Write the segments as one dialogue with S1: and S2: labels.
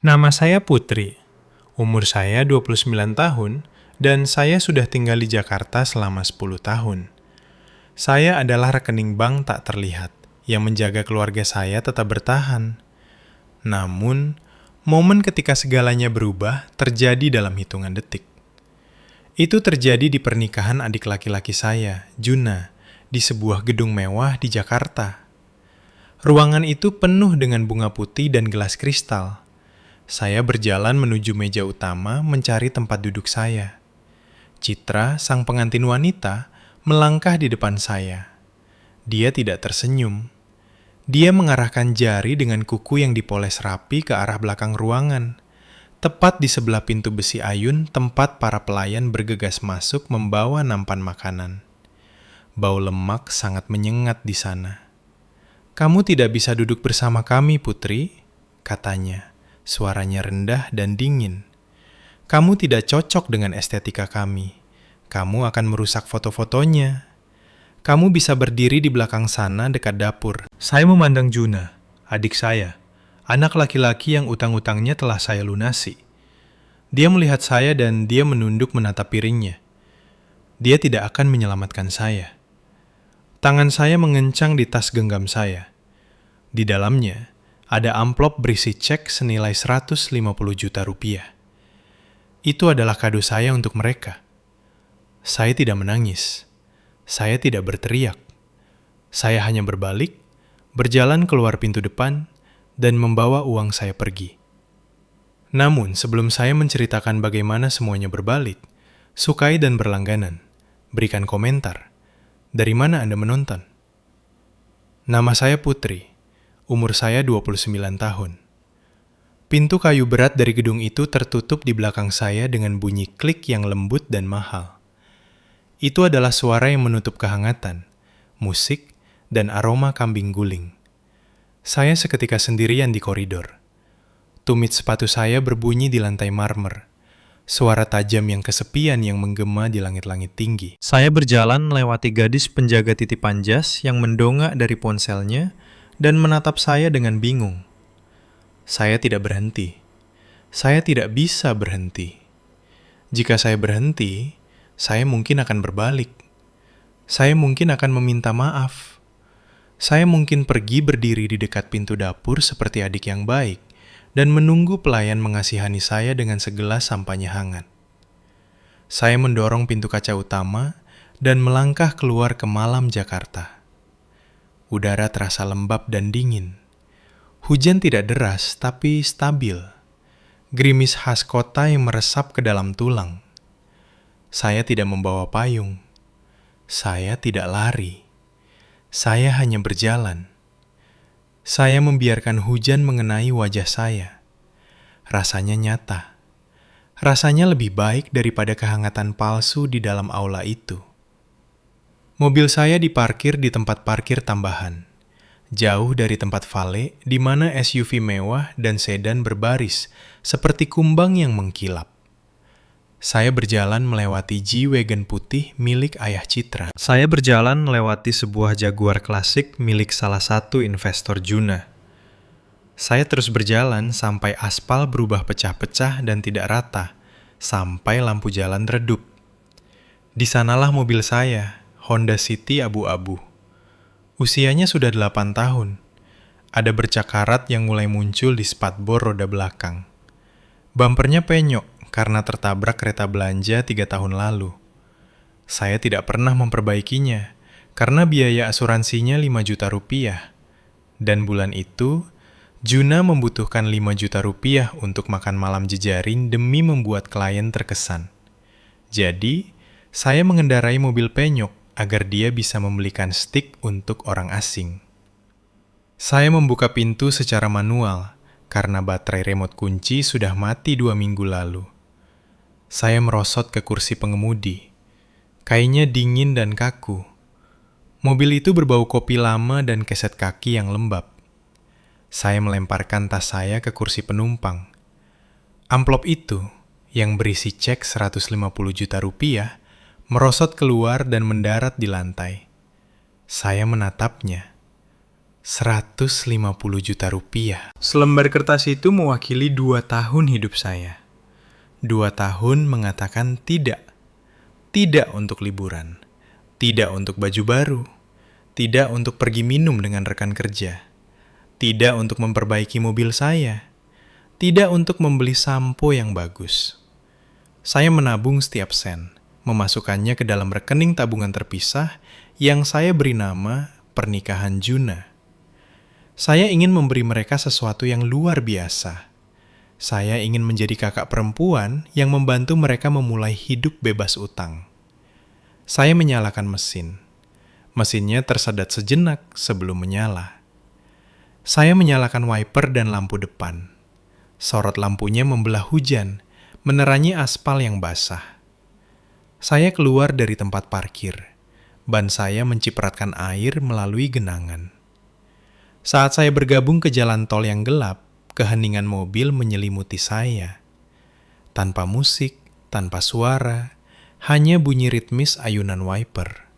S1: Nama saya Putri. Umur saya 29 tahun dan saya sudah tinggal di Jakarta selama 10 tahun. Saya adalah rekening bank tak terlihat yang menjaga keluarga saya tetap bertahan. Namun, momen ketika segalanya berubah terjadi dalam hitungan detik. Itu terjadi di pernikahan adik laki-laki saya, Juna, di sebuah gedung mewah di Jakarta. Ruangan itu penuh dengan bunga putih dan gelas kristal. Saya berjalan menuju meja utama mencari tempat duduk saya. Citra, sang pengantin wanita, melangkah di depan saya. Dia tidak tersenyum. Dia mengarahkan jari dengan kuku yang dipoles rapi ke arah belakang ruangan, tepat di sebelah pintu besi ayun tempat para pelayan bergegas masuk membawa nampan makanan. Bau lemak sangat menyengat di sana. "Kamu tidak bisa duduk bersama kami, Putri," katanya. Suaranya rendah dan dingin. "Kamu tidak cocok dengan estetika kami. Kamu akan merusak foto-fotonya. Kamu bisa berdiri di belakang sana dekat dapur." Saya memandang Juna, adik saya, anak laki-laki yang utang-utangnya telah saya lunasi. Dia melihat saya dan dia menunduk menatap piringnya. Dia tidak akan menyelamatkan saya. Tangan saya mengencang di tas genggam saya. Di dalamnya, ada amplop berisi cek senilai 150 juta rupiah. Itu adalah kado saya untuk mereka. Saya tidak menangis. Saya tidak berteriak. Saya hanya berbalik, berjalan keluar pintu depan, dan membawa uang saya pergi. Namun, sebelum saya menceritakan bagaimana semuanya berbalik, sukai dan berlangganan, berikan komentar. Dari mana Anda menonton? Nama saya Putri. Umur saya 29 tahun. Pintu kayu berat dari gedung itu tertutup di belakang saya dengan bunyi klik yang lembut dan mahal. Itu adalah suara yang menutup kehangatan, musik, dan aroma kambing guling. Saya seketika sendirian di koridor. Tumit sepatu saya berbunyi di lantai marmer. Suara tajam yang kesepian yang menggema di langit-langit tinggi. Saya berjalan melewati gadis penjaga titipan jas yang mendongak dari ponselnya dan menatap saya dengan bingung. Saya tidak berhenti. Saya tidak bisa berhenti. Jika saya berhenti, saya mungkin akan berbalik. Saya mungkin akan meminta maaf. Saya mungkin pergi berdiri di dekat pintu dapur seperti adik yang baik dan menunggu pelayan mengasihani saya dengan segelas sampahnya hangat. Saya mendorong pintu kaca utama dan melangkah keluar ke malam Jakarta. Udara terasa lembab dan dingin. Hujan tidak deras, tapi stabil. Gerimis khas kota yang meresap ke dalam tulang. Saya tidak membawa payung. Saya tidak lari. Saya hanya berjalan. Saya membiarkan hujan mengenai wajah saya. Rasanya nyata. Rasanya lebih baik daripada kehangatan palsu di dalam aula itu. Mobil saya diparkir di tempat parkir tambahan, jauh dari tempat vale di mana SUV mewah dan sedan berbaris seperti kumbang yang mengkilap. Saya berjalan melewati G-Wagon putih milik ayah Citra. Saya berjalan melewati sebuah Jaguar klasik milik salah satu investor Juna. Saya terus berjalan sampai aspal berubah pecah-pecah dan tidak rata, sampai lampu jalan redup. Di sanalah mobil saya, Honda City abu-abu. Usianya sudah 8 tahun. Ada bercak karat yang mulai muncul di spatbor roda belakang. Bumpernya penyok karena tertabrak kereta belanja 3 tahun lalu. Saya tidak pernah memperbaikinya karena biaya asuransinya 5 juta rupiah. Dan bulan itu, Juna membutuhkan 5 juta rupiah untuk makan malam jejaring demi membuat klien terkesan. Jadi, saya mengendarai mobil penyok agar dia bisa membelikan stik untuk orang asing. Saya membuka pintu secara manual karena baterai remote kunci sudah mati 2 minggu lalu. Saya merosot ke kursi pengemudi. Kainnya dingin dan kaku. Mobil itu berbau kopi lama dan keset kaki yang lembab. Saya melemparkan tas saya ke kursi penumpang. Amplop itu, yang berisi cek 150 juta rupiah, merosot keluar dan mendarat di lantai. Saya menatapnya. 150 juta rupiah. Selembar kertas itu mewakili 2 tahun hidup saya. 2 tahun mengatakan tidak. Tidak untuk liburan. Tidak untuk baju baru. Tidak untuk pergi minum dengan rekan kerja. Tidak untuk memperbaiki mobil saya. Tidak untuk membeli sampo yang bagus. Saya menabung setiap sen, memasukkannya ke dalam rekening tabungan terpisah yang saya beri nama Pernikahan Juna. Saya ingin memberi mereka sesuatu yang luar biasa. Saya ingin menjadi kakak perempuan yang membantu mereka memulai hidup bebas utang. Saya menyalakan mesin. Mesinnya tersedat sejenak sebelum menyala. Saya menyalakan wiper dan lampu depan. Sorot lampunya membelah hujan, menerangi aspal yang basah. Saya keluar dari tempat parkir. Ban saya mencipratkan air melalui genangan. Saat saya bergabung ke jalan tol yang gelap, keheningan mobil menyelimuti saya. Tanpa musik, tanpa suara, hanya bunyi ritmis ayunan wiper.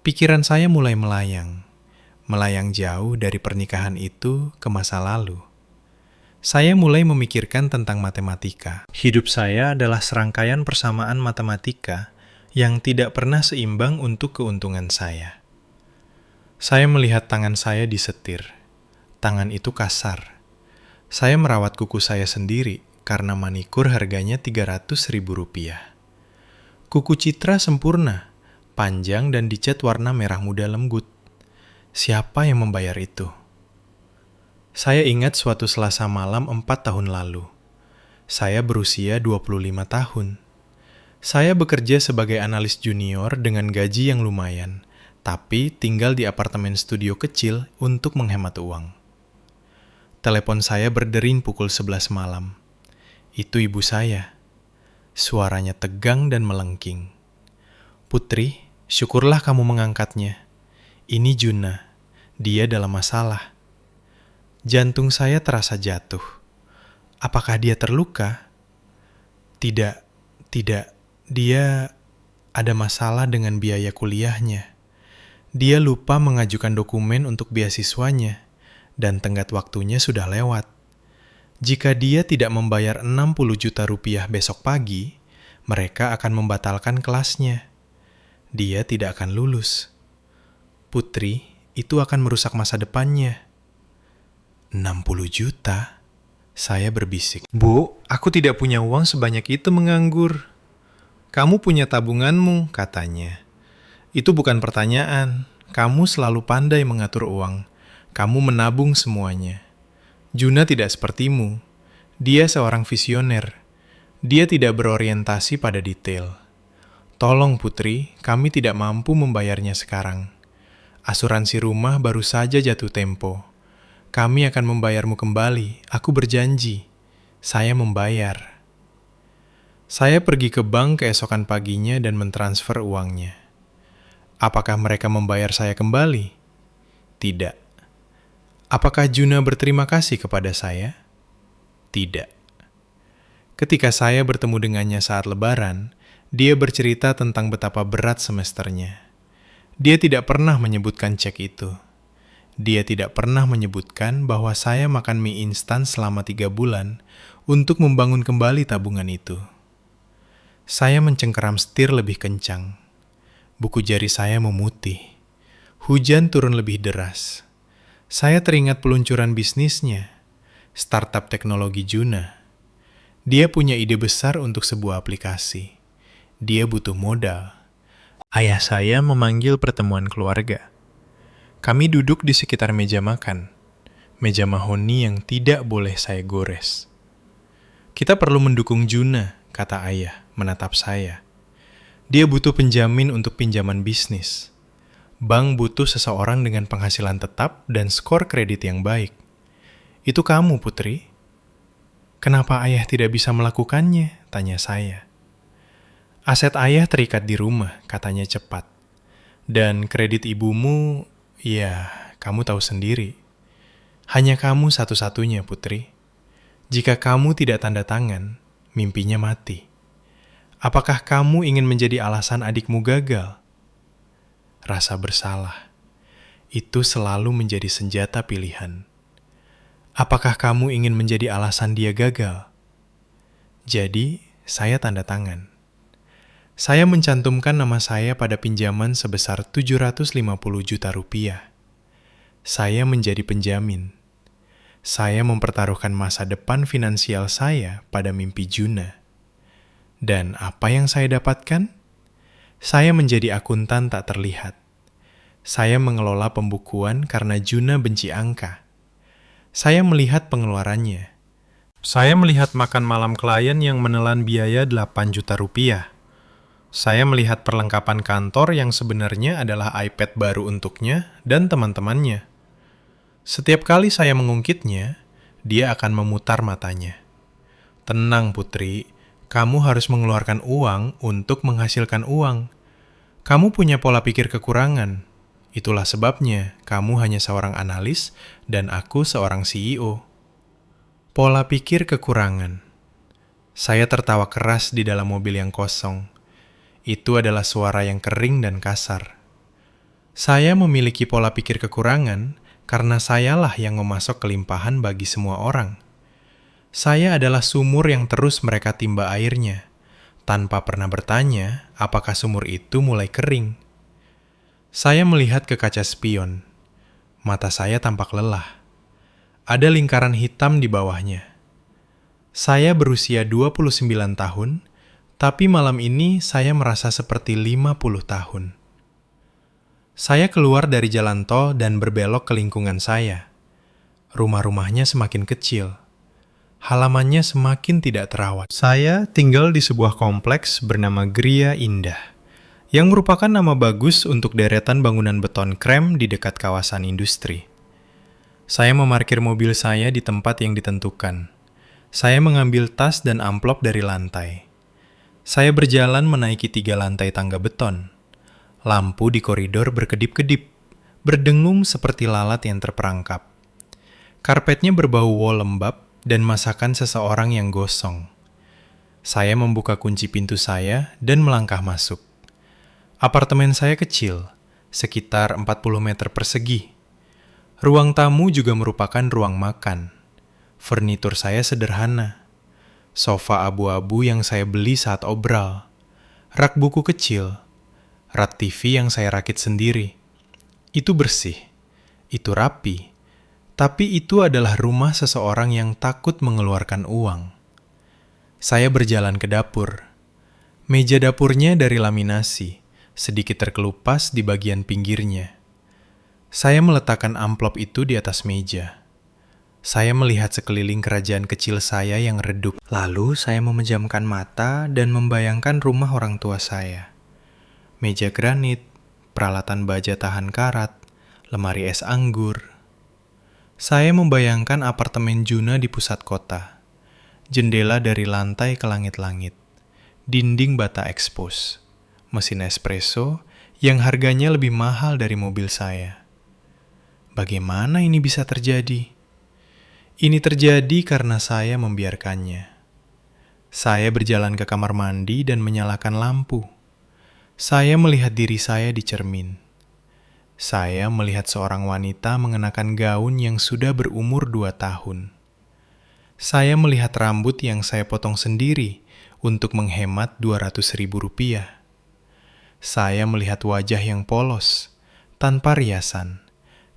S1: Pikiran saya mulai melayang jauh dari pernikahan itu ke masa lalu. Saya mulai memikirkan tentang matematika. Hidup saya adalah serangkaian persamaan matematika yang tidak pernah seimbang untuk keuntungan saya. Saya melihat tangan saya disetir. Tangan itu kasar. Saya merawat kuku saya sendiri karena manikur harganya 300.000 rupiah. Kuku Citra sempurna, panjang dan dicat warna merah muda lembut. Siapa yang membayar itu? Saya ingat suatu Selasa malam 4 tahun lalu. Saya berusia 25 tahun. Saya bekerja sebagai analis junior dengan gaji yang lumayan, tapi tinggal di apartemen studio kecil untuk menghemat uang. Telepon saya berdering pukul 11 malam. Itu ibu saya. Suaranya tegang dan melengking. "Putri, syukurlah kamu mengangkatnya. Ini Juna. Dia dalam masalah." Jantung saya terasa jatuh. Apakah dia terluka? Tidak. Dia ada masalah dengan biaya kuliahnya. Dia lupa mengajukan dokumen untuk beasiswanya, dan tenggat waktunya sudah lewat. Jika dia tidak membayar 60 juta rupiah besok pagi, mereka akan membatalkan kelasnya. Dia tidak akan lulus. Putri, itu akan merusak masa depannya. 60 juta? Saya berbisik. "Bu, aku tidak punya uang sebanyak itu menganggur." "Kamu punya tabunganmu," katanya. "Itu bukan pertanyaan. Kamu selalu pandai mengatur uang. Kamu menabung semuanya. Juna tidak sepertimu. Dia seorang visioner. Dia tidak berorientasi pada detail. Tolong Putri, kami tidak mampu membayarnya sekarang. Asuransi rumah baru saja jatuh tempo. Kami akan membayarmu kembali, aku berjanji. Saya membayar." Saya pergi ke bank keesokan paginya dan mentransfer uangnya. Apakah mereka membayar saya kembali? Tidak. Apakah Juna berterima kasih kepada saya? Tidak. Ketika saya bertemu dengannya saat Lebaran, dia bercerita tentang betapa berat semesternya. Dia tidak pernah menyebutkan cek itu. Dia tidak pernah menyebutkan bahwa saya makan mie instan selama 3 bulan untuk membangun kembali tabungan itu. Saya mencengkeram setir lebih kencang. Buku jari saya memutih. Hujan turun lebih deras. Saya teringat peluncuran bisnisnya, startup teknologi Juna. Dia punya ide besar untuk sebuah aplikasi. Dia butuh modal. Ayah saya memanggil pertemuan keluarga. Kami duduk di sekitar meja makan. Meja mahoni yang tidak boleh saya gores. "Kita perlu mendukung Juna," kata ayah, menatap saya. "Dia butuh penjamin untuk pinjaman bisnis. Bank butuh seseorang dengan penghasilan tetap dan skor kredit yang baik. Itu kamu, Putri." "Kenapa ayah tidak bisa melakukannya?" tanya saya. "Aset ayah terikat di rumah," katanya cepat. "Dan kredit ibumu, ya, kamu tahu sendiri. Hanya kamu satu-satunya, Putri. Jika kamu tidak tanda tangan, mimpinya mati. Apakah kamu ingin menjadi alasan adikmu gagal?" Rasa bersalah. itu selalu menjadi senjata pilihan. Apakah kamu ingin menjadi alasan dia gagal? Jadi, saya tanda tangan. Saya mencantumkan nama saya pada pinjaman sebesar 750 juta rupiah. Saya menjadi penjamin. Saya mempertaruhkan masa depan finansial saya pada mimpi Juna. Dan apa yang saya dapatkan? Saya menjadi akuntan tak terlihat. Saya mengelola pembukuan karena Juna benci angka. Saya melihat pengeluarannya. Saya melihat makan malam klien yang menelan biaya 8 juta rupiah. Saya melihat perlengkapan kantor yang sebenarnya adalah iPad baru untuknya dan teman-temannya. Setiap kali saya mengungkitnya, dia akan memutar matanya. Tenang Putri, kamu harus mengeluarkan uang untuk menghasilkan uang. Kamu punya pola pikir kekurangan. Itulah sebabnya kamu hanya seorang analis dan aku seorang CEO. Pola pikir kekurangan. Saya tertawa keras di dalam mobil yang kosong. Itu adalah suara yang kering dan kasar. Saya memiliki pola pikir kekurangan karena sayalah yang memasok kelimpahan bagi semua orang. Saya adalah sumur yang terus mereka timba airnya, tanpa pernah bertanya apakah sumur itu mulai kering. Saya melihat ke kaca spion. Mata saya tampak lelah. Ada lingkaran hitam di bawahnya. Saya berusia 29 tahun, tapi malam ini saya merasa seperti 50 tahun. Saya keluar dari jalan tol dan berbelok ke lingkungan saya. Rumah-rumahnya semakin kecil. Halamannya semakin tidak terawat. Saya tinggal di sebuah kompleks bernama Gria Indah, yang merupakan nama bagus untuk deretan bangunan beton krem di dekat kawasan industri. Saya memarkir mobil saya di tempat yang ditentukan. Saya mengambil tas dan amplop dari lantai. Saya berjalan menaiki 3 lantai tangga beton. Lampu di koridor berkedip-kedip, berdengung seperti lalat yang terperangkap. Karpetnya berbau wol lembab dan masakan seseorang yang gosong. Saya membuka kunci pintu saya dan melangkah masuk. Apartemen saya kecil, sekitar 40 meter persegi. Ruang tamu juga merupakan ruang makan. Furnitur saya sederhana. Sofa abu-abu yang saya beli saat obral. Rak buku kecil. Rak TV yang saya rakit sendiri. Itu bersih. Itu rapi. Tapi itu adalah rumah seseorang yang takut mengeluarkan uang. Saya berjalan ke dapur. Meja dapurnya dari laminasi, sedikit terkelupas di bagian pinggirnya. Saya meletakkan amplop itu di atas meja. Saya melihat sekeliling kerajaan kecil saya yang redup. Lalu saya memejamkan mata dan membayangkan rumah orang tua saya. Meja granit, peralatan baja tahan karat, lemari es anggur. Saya membayangkan apartemen Juna di pusat kota. Jendela dari lantai ke langit-langit. Dinding bata ekspos. Mesin espresso yang harganya lebih mahal dari mobil saya. Bagaimana ini bisa terjadi? Ini terjadi karena saya membiarkannya. Saya berjalan ke kamar mandi dan menyalakan lampu. Saya melihat diri saya di cermin. Saya melihat seorang wanita mengenakan gaun yang sudah berumur 2 tahun. Saya melihat rambut yang saya potong sendiri untuk menghemat 200.000 rupiah. Saya melihat wajah yang polos, tanpa riasan,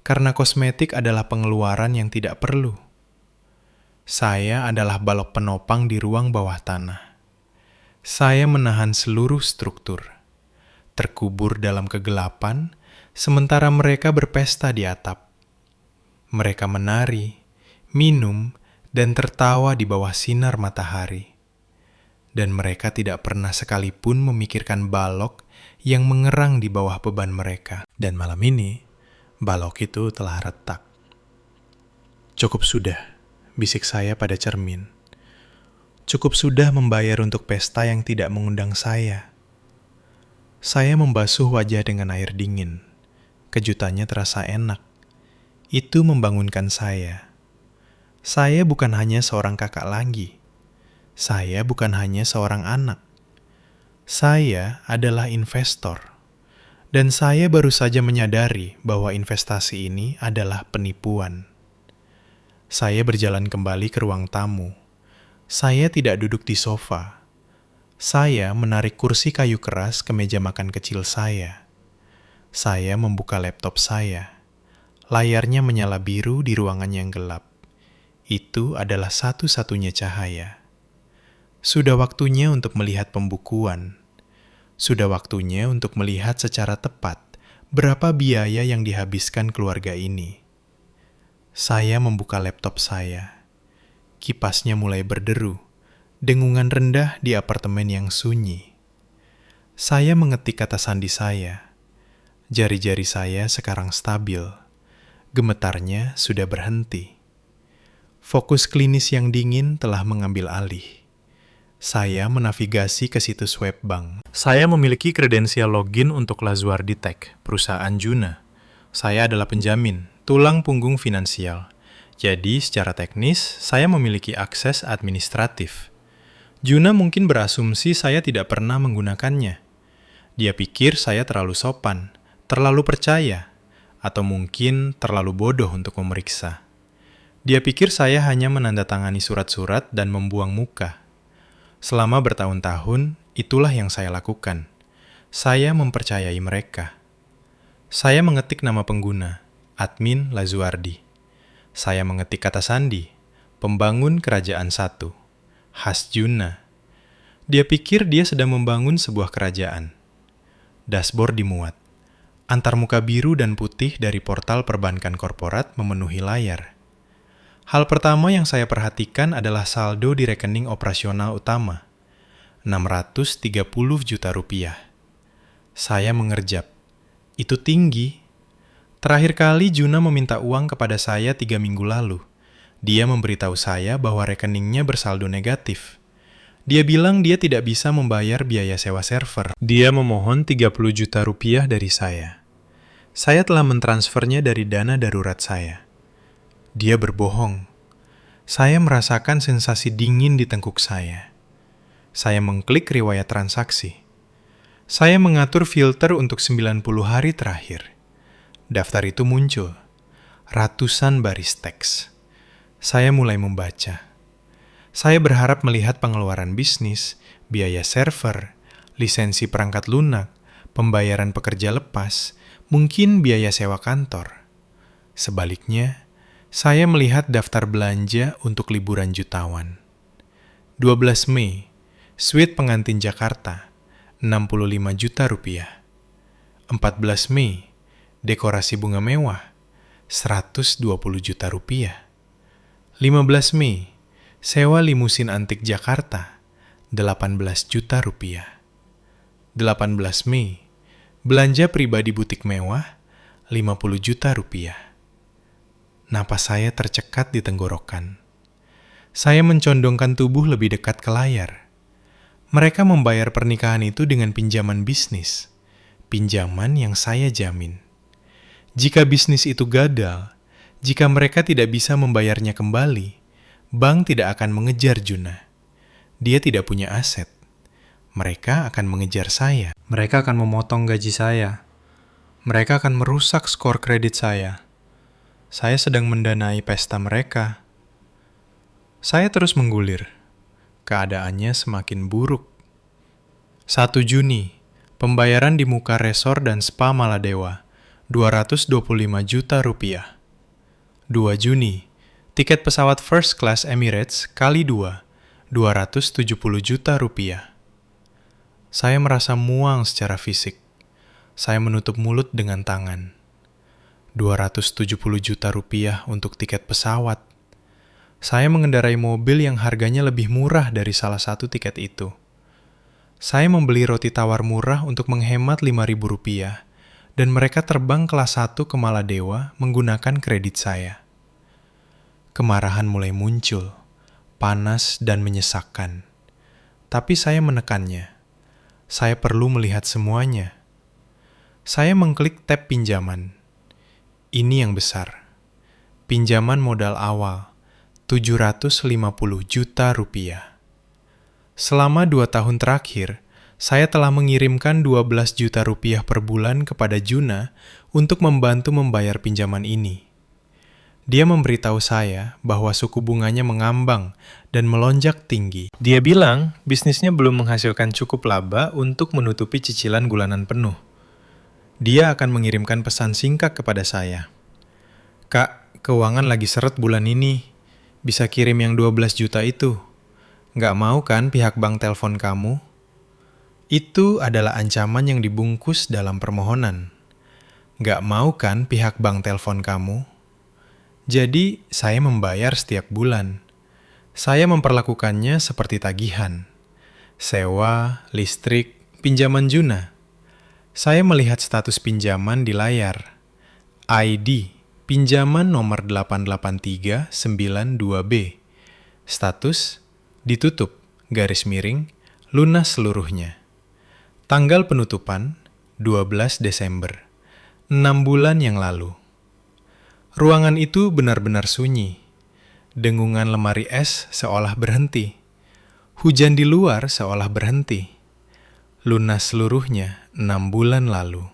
S1: karena kosmetik adalah pengeluaran yang tidak perlu. Saya adalah balok penopang di ruang bawah tanah. Saya menahan seluruh struktur, terkubur dalam kegelapan, sementara mereka berpesta di atap. Mereka menari, minum, dan tertawa di bawah sinar matahari. Dan mereka tidak pernah sekalipun memikirkan balok yang mengerang di bawah beban mereka. Dan malam ini, balok itu telah retak. Cukup sudah, bisik saya pada cermin. Cukup sudah membayar untuk pesta yang tidak mengundang saya. Saya membasuh wajah dengan air dingin. Kejutannya terasa enak. Itu membangunkan saya. Saya bukan hanya seorang kakak lagi. Saya bukan hanya seorang anak. Saya adalah investor. Dan saya baru saja menyadari bahwa investasi ini adalah penipuan. Saya berjalan kembali ke ruang tamu. Saya tidak duduk di sofa. Saya menarik kursi kayu keras ke meja makan kecil saya. Saya membuka laptop saya. Layarnya menyala biru di ruangan yang gelap. Itu adalah satu-satunya cahaya. Sudah waktunya untuk melihat pembukuan. Sudah waktunya untuk melihat secara tepat berapa biaya yang dihabiskan keluarga ini. Saya membuka laptop saya. Kipasnya mulai berderu. Dengungan rendah di apartemen yang sunyi. Saya mengetik kata sandi saya. Jari-jari saya sekarang stabil. Gemetarnya sudah berhenti. Fokus klinis yang dingin telah mengambil alih. Saya menavigasi ke situs web bank. Saya memiliki kredensial login untuk Lazuardi Tech, perusahaan Juna. Saya adalah penjamin, tulang punggung finansial. Jadi, secara teknis, saya memiliki akses administratif. Juna mungkin berasumsi saya tidak pernah menggunakannya. Dia pikir saya terlalu sopan, terlalu percaya, atau mungkin terlalu bodoh untuk memeriksa. Dia pikir saya hanya menandatangani surat-surat dan membuang muka. Selama bertahun-tahun, itulah yang saya lakukan. Saya mempercayai mereka. Saya mengetik nama pengguna, admin Lazuardi. Saya mengetik kata sandi, pembangun kerajaan 1, khas Juna. Dia pikir dia sedang membangun sebuah kerajaan. Dashboard dimuat. Antarmuka biru dan putih dari portal perbankan korporat memenuhi layar. Hal pertama yang saya perhatikan adalah saldo di rekening operasional utama, 630 juta rupiah. Saya mengerjap. Itu tinggi. Terakhir kali Juna meminta uang kepada saya 3 minggu lalu. Dia memberitahu saya bahwa rekeningnya bersaldo negatif. Dia bilang dia tidak bisa membayar biaya sewa server. Dia memohon 30 juta rupiah dari saya. Saya telah mentransfernya dari dana darurat saya. Dia berbohong. Saya merasakan sensasi dingin di tengkuk saya. Saya mengklik riwayat transaksi. Saya mengatur filter untuk 90 hari terakhir. Daftar itu muncul. Ratusan baris teks. Saya mulai membaca. Saya berharap melihat pengeluaran bisnis, biaya server, lisensi perangkat lunak, pembayaran pekerja lepas, mungkin biaya sewa kantor. Sebaliknya, saya melihat daftar belanja untuk liburan jutawan. 12 Mei, suite pengantin Jakarta, 65 juta rupiah. 14 Mei, dekorasi bunga mewah, 120 juta rupiah. 15 Mei, sewa limusin antik Jakarta, 18 juta rupiah. 18 Mei, belanja pribadi butik mewah, 50 juta rupiah. Napas saya tercekat di tenggorokan. Saya mencondongkan tubuh lebih dekat ke layar. Mereka membayar pernikahan itu dengan pinjaman bisnis. Pinjaman yang saya jamin. Jika bisnis itu gagal, jika mereka tidak bisa membayarnya kembali, bank tidak akan mengejar Juna. Dia tidak punya aset. Mereka akan mengejar saya. Mereka akan memotong gaji saya. Mereka akan merusak skor kredit saya. Saya sedang mendanai pesta mereka. Saya terus menggulir. Keadaannya semakin buruk. 1 Juni, pembayaran di muka resor dan spa Maladewa, 225 juta rupiah. 2 Juni, tiket pesawat first class Emirates kali 2, 270 juta rupiah. Saya merasa muang secara fisik. Saya menutup mulut dengan tangan. 270 juta rupiah untuk tiket pesawat. Saya mengendarai mobil yang harganya lebih murah dari salah satu tiket itu. Saya membeli roti tawar murah untuk menghemat 5.000 rupiah, dan mereka terbang kelas 1 ke Maladewa menggunakan kredit saya. Kemarahan mulai muncul, panas dan menyesakkan. Tapi saya menekannya. Saya perlu melihat semuanya. Saya mengklik tab pinjaman. Ini yang besar. Pinjaman modal awal, 750 juta rupiah. Selama 2 tahun terakhir, Saya telah mengirimkan 12 juta rupiah per bulan kepada Juna untuk membantu membayar pinjaman ini. Dia memberitahu saya bahwa suku bunganya mengambang dan melonjak tinggi. Dia bilang bisnisnya belum menghasilkan cukup laba untuk menutupi cicilan bulanan penuh. Dia akan mengirimkan pesan singkat kepada saya. "Kak, keuangan lagi seret bulan ini. Bisa kirim yang 12 juta itu. Nggak mau kan pihak bank telepon kamu?" Itu adalah ancaman yang dibungkus dalam permohonan. Nggak mau kan pihak bank telepon kamu? Jadi, saya membayar setiap bulan. Saya memperlakukannya seperti tagihan. Sewa, listrik, pinjaman Juna. Saya melihat status pinjaman di layar. ID, pinjaman nomor 88392B. Status, ditutup, garis miring, lunas seluruhnya. Tanggal penutupan, 12 Desember. 6 bulan yang lalu. Ruangan itu benar-benar sunyi. Dengungan lemari es seolah berhenti. Hujan di luar seolah berhenti. Lunas seluruhnya 6 bulan lalu.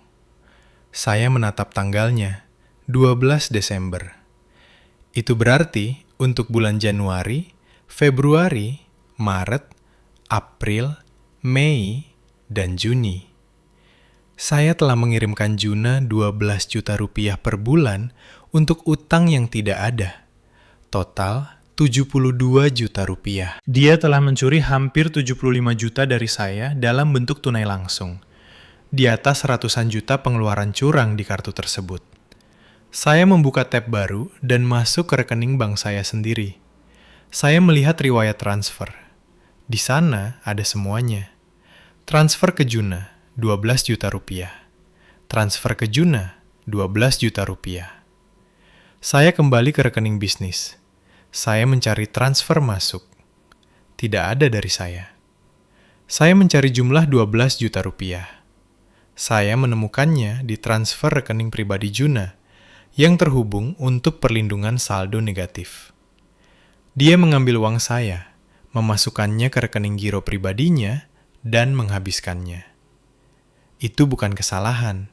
S1: Saya menatap tanggalnya, 12 Desember. Itu berarti untuk bulan Januari, Februari, Maret, April, Mei, dan Juni. Saya telah mengirimkan Juna 12 juta rupiah per bulan untuk utang yang tidak ada. Total 72 juta rupiah. Dia telah mencuri hampir 75 juta dari saya dalam bentuk tunai langsung. Di atas ratusan juta pengeluaran curang di kartu tersebut. Saya membuka tab baru dan masuk ke rekening bank saya sendiri. Saya melihat riwayat transfer. Di sana ada semuanya. Transfer ke Juna, 12 juta rupiah. Transfer ke Juna, 12 juta rupiah. Saya kembali ke rekening bisnis. Saya mencari transfer masuk. Tidak ada dari saya. Saya mencari jumlah 12 juta rupiah. Saya menemukannya di transfer rekening pribadi Juna yang terhubung untuk perlindungan saldo negatif. Dia mengambil uang saya, memasukkannya ke rekening giro pribadinya, dan menghabiskannya. Itu bukan kesalahan.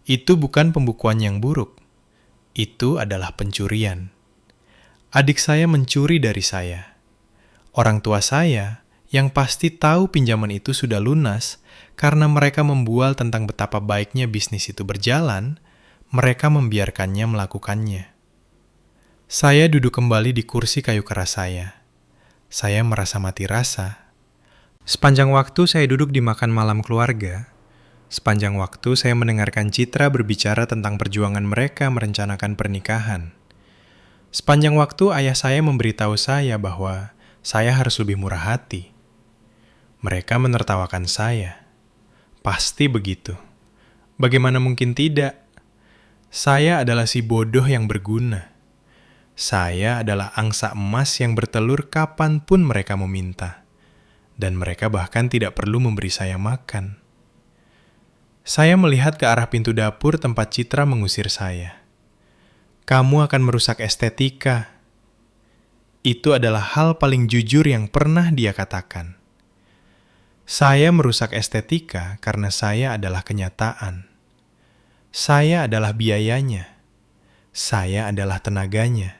S1: Itu bukan pembukuan yang buruk. Itu adalah pencurian. Adik saya mencuri dari saya. Orang tua saya yang pasti tahu pinjaman itu sudah lunas karena mereka membual tentang betapa baiknya bisnis itu berjalan, mereka membiarkannya melakukannya. Saya duduk kembali di kursi kayu keras saya. Saya merasa mati rasa. Sepanjang waktu saya duduk di makan malam keluarga, sepanjang waktu saya mendengarkan Citra berbicara tentang perjuangan mereka merencanakan pernikahan. Sepanjang waktu ayah saya memberitahu saya bahwa saya harus lebih murah hati. Mereka menertawakan saya. Pasti begitu. Bagaimana mungkin tidak? Saya adalah si bodoh yang berguna. Saya adalah angsa emas yang bertelur kapanpun mereka meminta. Dan mereka bahkan tidak perlu memberi saya makan. Saya melihat ke arah pintu dapur tempat Citra mengusir saya. "Kamu akan merusak estetika." Itu adalah hal paling jujur yang pernah dia katakan. Saya merusak estetika karena saya adalah kenyataan. Saya adalah biayanya. Saya adalah tenaganya.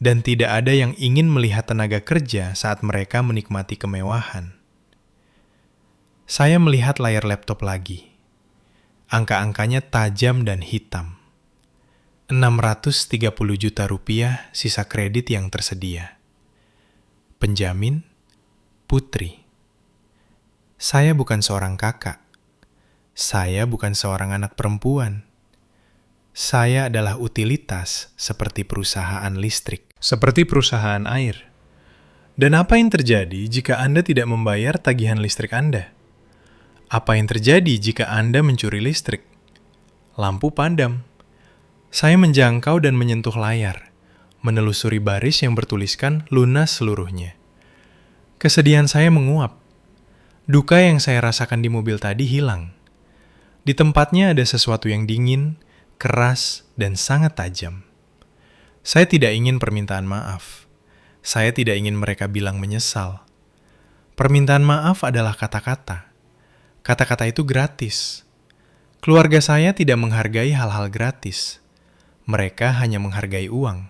S1: Dan tidak ada yang ingin melihat tenaga kerja saat mereka menikmati kemewahan. Saya melihat layar laptop lagi. Angka-angkanya tajam dan hitam. 630 juta rupiah sisa kredit yang tersedia. Penjamin, Putri. Saya bukan seorang kakak. Saya bukan seorang anak perempuan. Saya adalah utilitas seperti perusahaan listrik, seperti perusahaan air. Dan apa yang terjadi jika Anda tidak membayar tagihan listrik Anda? Apa yang terjadi jika Anda mencuri listrik? Lampu padam. Saya menjangkau dan menyentuh layar, menelusuri baris yang bertuliskan lunas seluruhnya. Kesedihan saya menguap. Duka yang saya rasakan di mobil tadi hilang. Di tempatnya ada sesuatu yang dingin, keras, dan sangat tajam. Saya tidak ingin permintaan maaf. Saya tidak ingin mereka bilang menyesal. Permintaan maaf adalah kata-kata. Kata-kata itu gratis. Keluarga saya tidak menghargai hal-hal gratis. Mereka hanya menghargai uang.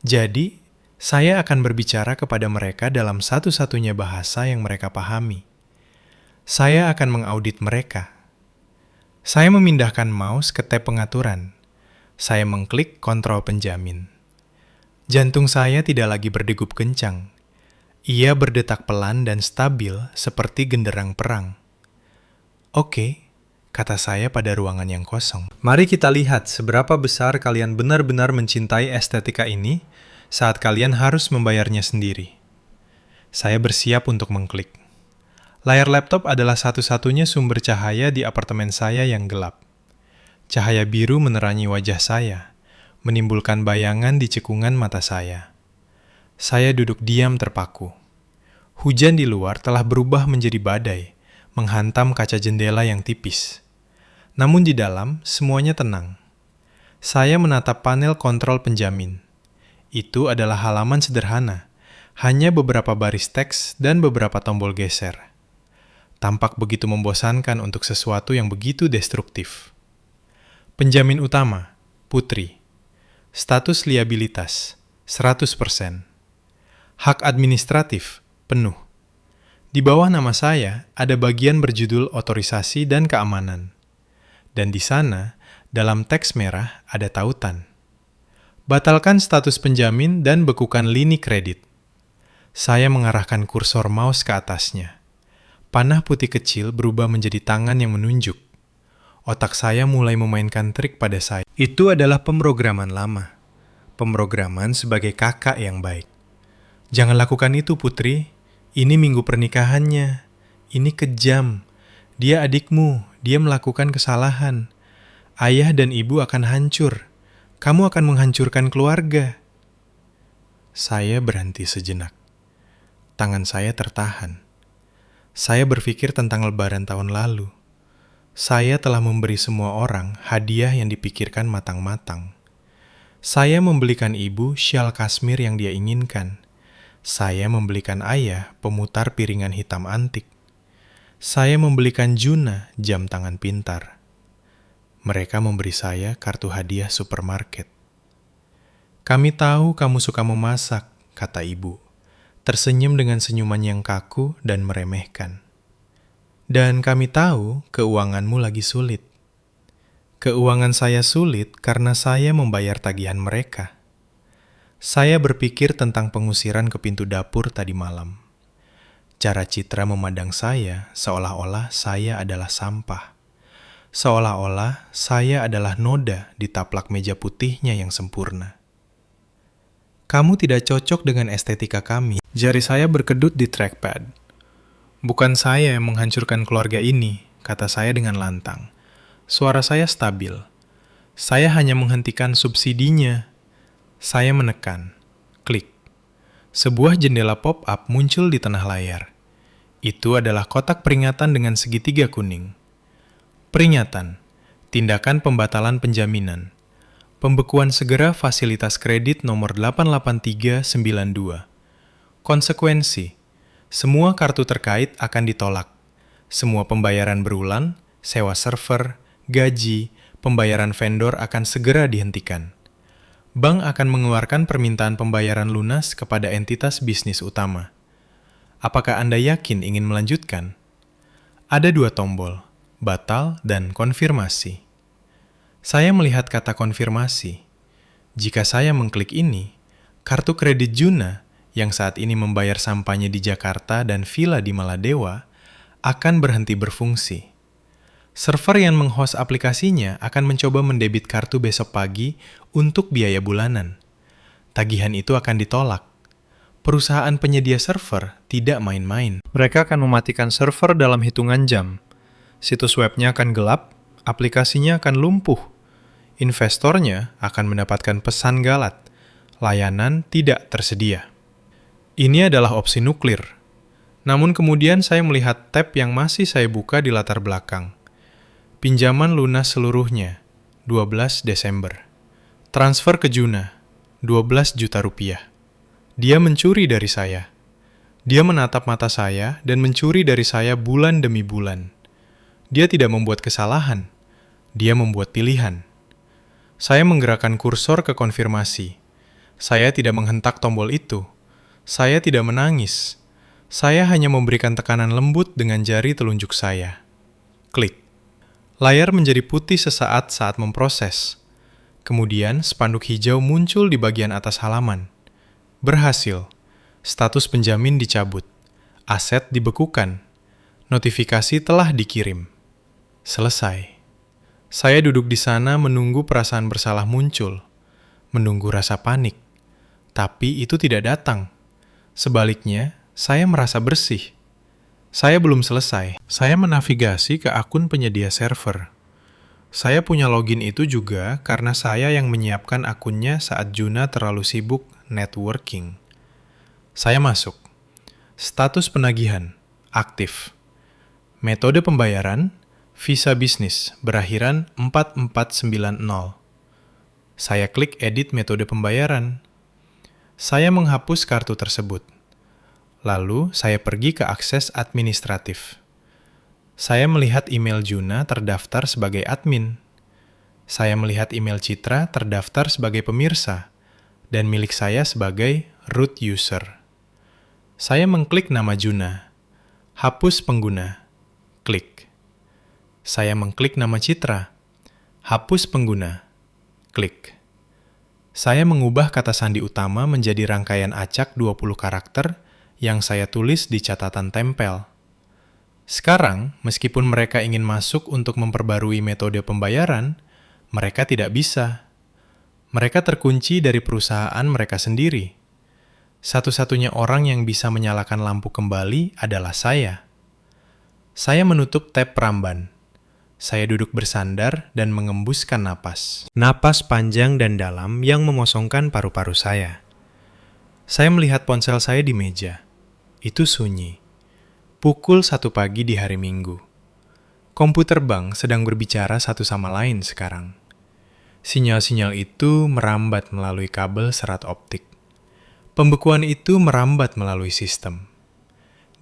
S1: Jadi, saya akan berbicara kepada mereka dalam satu-satunya bahasa yang mereka pahami. Saya akan mengaudit mereka. Saya memindahkan mouse ke tab pengaturan. Saya mengklik kontrol penjamin. Jantung saya tidak lagi berdegup kencang. Ia berdetak pelan dan stabil seperti genderang perang. Oke, kata saya pada ruangan yang kosong. Mari kita lihat seberapa besar kalian benar-benar mencintai estetika ini saat kalian harus membayarnya sendiri. Saya bersiap untuk mengklik. Layar laptop adalah satu-satunya sumber cahaya di apartemen saya yang gelap. Cahaya biru menerangi wajah saya, menimbulkan bayangan di cekungan mata saya. Saya duduk diam terpaku. Hujan di luar telah berubah menjadi badai, menghantam kaca jendela yang tipis. Namun di dalam, semuanya tenang. Saya menatap panel kontrol penjamin. Itu adalah halaman sederhana, hanya beberapa baris teks dan beberapa tombol geser. Tampak begitu membosankan untuk sesuatu yang begitu destruktif. Penjamin utama, Putri. Status liabilitas, 100%. Hak administratif, penuh. Di bawah nama saya, ada bagian berjudul otorisasi dan keamanan. Dan di sana, dalam teks merah, ada tautan. Batalkan status penjamin dan bekukan lini kredit. Saya mengarahkan kursor mouse ke atasnya. Panah putih kecil berubah menjadi tangan yang menunjuk. Otak saya mulai memainkan trik pada saya. Itu adalah pemrograman lama. Pemrograman sebagai kakak yang baik. Jangan lakukan itu, Putri. Ini minggu pernikahannya. Ini kejam. Dia adikmu. Dia melakukan kesalahan. Ayah dan ibu akan hancur. Kamu akan menghancurkan keluarga. Saya berhenti sejenak. Tangan saya tertahan. Saya berpikir tentang Lebaran tahun lalu. Saya telah memberi semua orang hadiah yang dipikirkan matang-matang. Saya membelikan ibu syal kasmir yang dia inginkan. Saya membelikan ayah pemutar piringan hitam antik. Saya membelikan Juna jam tangan pintar. Mereka memberi saya kartu hadiah supermarket. Kami tahu kamu suka memasak, kata ibu. Tersenyum dengan senyuman yang kaku dan meremehkan. Dan kami tahu keuanganmu lagi sulit. Keuangan saya sulit karena saya membayar tagihan mereka. Saya berpikir tentang pengusiran ke pintu dapur tadi malam. Cara Citra memandang saya seolah-olah saya adalah sampah. Seolah-olah saya adalah noda di taplak meja putihnya yang sempurna. Kamu tidak cocok dengan estetika kami. Jari saya berkedut di trackpad. Bukan saya yang menghancurkan keluarga ini, kata saya dengan lantang. Suara saya stabil. Saya hanya menghentikan subsidinya. Saya menekan. Klik. Sebuah jendela pop-up muncul di tengah layar. Itu adalah kotak peringatan dengan segitiga kuning. Peringatan. Tindakan pembatalan penjaminan. Pembekuan segera fasilitas kredit nomor 88392. Konsekuensi. Semua kartu terkait akan ditolak. Semua pembayaran berulang, sewa server, gaji, pembayaran vendor akan segera dihentikan. Bank akan mengeluarkan permintaan pembayaran lunas kepada entitas bisnis utama. Apakah Anda yakin ingin melanjutkan? Ada 2 tombol, batal dan konfirmasi. Saya melihat kata konfirmasi. Jika saya mengklik ini, kartu kredit Juna yang saat ini membayar sampahnya di Jakarta dan villa di Maladewa akan berhenti berfungsi. Server yang menghost aplikasinya akan mencoba mendebit kartu besok pagi untuk biaya bulanan. Tagihan itu akan ditolak. Perusahaan penyedia server tidak main-main. Mereka akan mematikan server dalam hitungan jam. Situs webnya akan gelap, aplikasinya akan lumpuh. Investornya akan mendapatkan pesan galat. Layanan tidak tersedia. Ini adalah opsi nuklir. Namun kemudian saya melihat tab yang masih saya buka di latar belakang. Pinjaman lunas seluruhnya, 12 Desember. Transfer ke Juna, 12 juta rupiah. Dia mencuri dari saya. Dia menatap mata saya dan mencuri dari saya bulan demi bulan. Dia tidak membuat kesalahan. Dia membuat pilihan. Saya menggerakkan kursor ke konfirmasi. Saya tidak menghentak tombol itu. Saya tidak menangis. Saya hanya memberikan tekanan lembut dengan jari telunjuk saya. Klik. Layar menjadi putih sesaat saat memproses. Kemudian, spanduk hijau muncul di bagian atas halaman. Berhasil. Status penjamin dicabut. Aset dibekukan. Notifikasi telah dikirim. Selesai. Saya duduk di sana menunggu perasaan bersalah muncul. Menunggu rasa panik. Tapi itu tidak datang. Sebaliknya, saya merasa bersih. Saya belum selesai. Saya menavigasi ke akun penyedia server. Saya punya login itu juga karena saya yang menyiapkan akunnya saat Juna terlalu sibuk networking. Saya masuk. Status penagihan, aktif. Metode pembayaran, Visa bisnis, berakhiran 4490. Saya klik edit metode pembayaran. Saya menghapus kartu tersebut. Lalu, saya pergi ke akses administratif. Saya melihat email Juna terdaftar sebagai admin. Saya melihat email Citra terdaftar sebagai pemirsa, dan milik saya sebagai root user. Saya mengklik nama Juna. Hapus pengguna. Klik. Saya mengklik nama Citra. Hapus pengguna. Klik. Saya mengubah kata sandi utama menjadi rangkaian acak 20 karakter yang saya tulis di catatan tempel. Sekarang, meskipun mereka ingin masuk untuk memperbarui metode pembayaran, mereka tidak bisa. Mereka terkunci dari perusahaan mereka sendiri. Satu-satunya orang yang bisa menyalakan lampu kembali adalah saya. Saya menutup tab peramban. Saya duduk bersandar dan mengembuskan napas. Napas panjang dan dalam yang memosongkan paru-paru saya. Saya melihat ponsel saya di meja. Itu sunyi. Pukul 1 pagi di hari Minggu. Komputer bank sedang berbicara satu sama lain sekarang. Sinyal-sinyal itu merambat melalui kabel serat optik. Pembekuan itu merambat melalui sistem.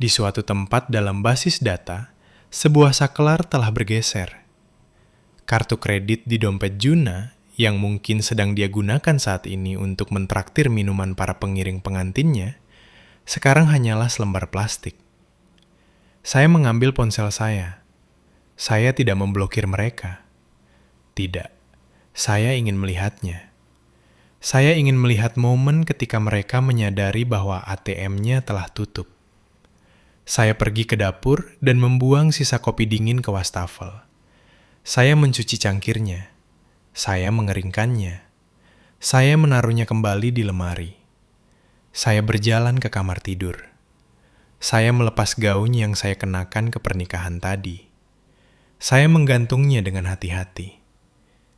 S1: Di suatu tempat dalam basis data, sebuah saklar telah bergeser. Kartu kredit di dompet Juna, yang mungkin sedang dia gunakan saat ini untuk mentraktir minuman para pengiring pengantinnya, sekarang hanyalah selembar plastik. Saya mengambil ponsel saya. Saya tidak memblokir mereka. Tidak, saya ingin melihatnya. Saya ingin melihat momen ketika mereka menyadari bahwa ATM-nya telah tutup. Saya pergi ke dapur dan membuang sisa kopi dingin ke wastafel. Saya mencuci cangkirnya. Saya mengeringkannya. Saya menaruhnya kembali di lemari. Saya berjalan ke kamar tidur. Saya melepas gaun yang saya kenakan ke pernikahan tadi. Saya menggantungnya dengan hati-hati.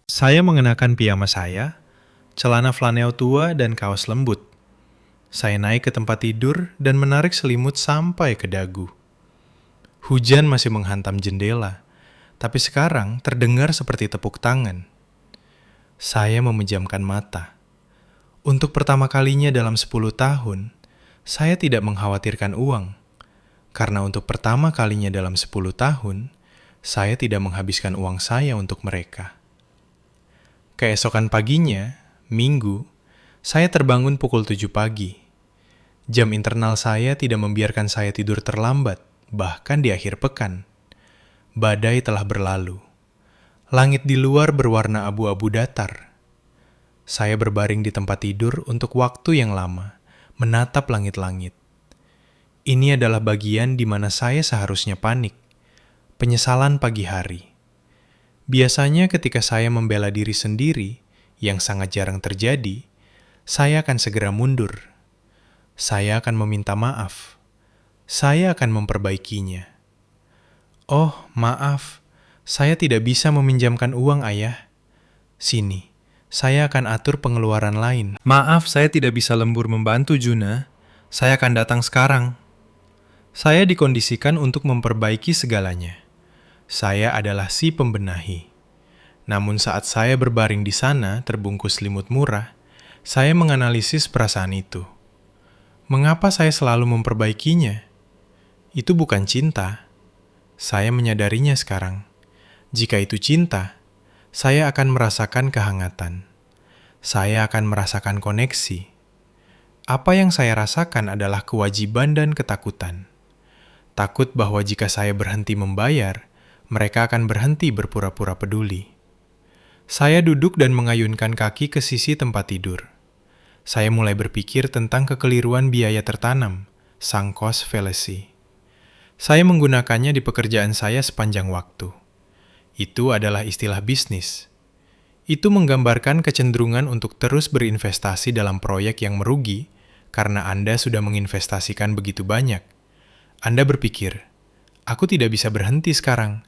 S1: Saya mengenakan piyama saya, celana flanel tua dan kaos lembut. Saya naik ke tempat tidur dan menarik selimut sampai ke dagu. Hujan masih menghantam jendela, tapi sekarang terdengar seperti tepuk tangan. Saya memejamkan mata. Untuk pertama kalinya dalam 10 tahun, saya tidak mengkhawatirkan uang. Karena untuk pertama kalinya dalam 10 tahun, saya tidak menghabiskan uang saya untuk mereka. Keesokan paginya, Minggu, saya terbangun pukul 7 pagi. Jam internal saya tidak membiarkan saya tidur terlambat, bahkan di akhir pekan. Badai telah berlalu. Langit di luar berwarna abu-abu datar. Saya berbaring di tempat tidur untuk waktu yang lama, menatap langit-langit. Ini adalah bagian di mana saya seharusnya panik. Penyesalan pagi hari. Biasanya ketika saya membela diri sendiri, yang sangat jarang terjadi, saya akan segera mundur. Saya akan meminta maaf. Saya akan memperbaikinya. Oh, maaf. Saya tidak bisa meminjamkan uang, Ayah. Sini. Saya akan atur pengeluaran lain. Maaf, saya tidak bisa lembur membantu Juna. Saya akan datang sekarang. Saya dikondisikan untuk memperbaiki segalanya. Saya adalah si pembenahi. Namun saat saya berbaring di sana terbungkus selimut murah, saya menganalisis perasaan itu. Mengapa saya selalu memperbaikinya? Itu bukan cinta. Saya menyadarinya sekarang. Jika itu cinta, saya akan merasakan kehangatan. Saya akan merasakan koneksi. Apa yang saya rasakan adalah kewajiban dan ketakutan. Takut bahwa jika saya berhenti membayar, mereka akan berhenti berpura-pura peduli. Saya duduk dan mengayunkan kaki ke sisi tempat tidur. Saya mulai berpikir tentang kekeliruan biaya tertanam, sunk cost fallacy. Saya menggunakannya di pekerjaan saya sepanjang waktu. Itu adalah istilah bisnis. Itu menggambarkan kecenderungan untuk terus berinvestasi dalam proyek yang merugi karena Anda sudah menginvestasikan begitu banyak. Anda berpikir, aku tidak bisa berhenti sekarang.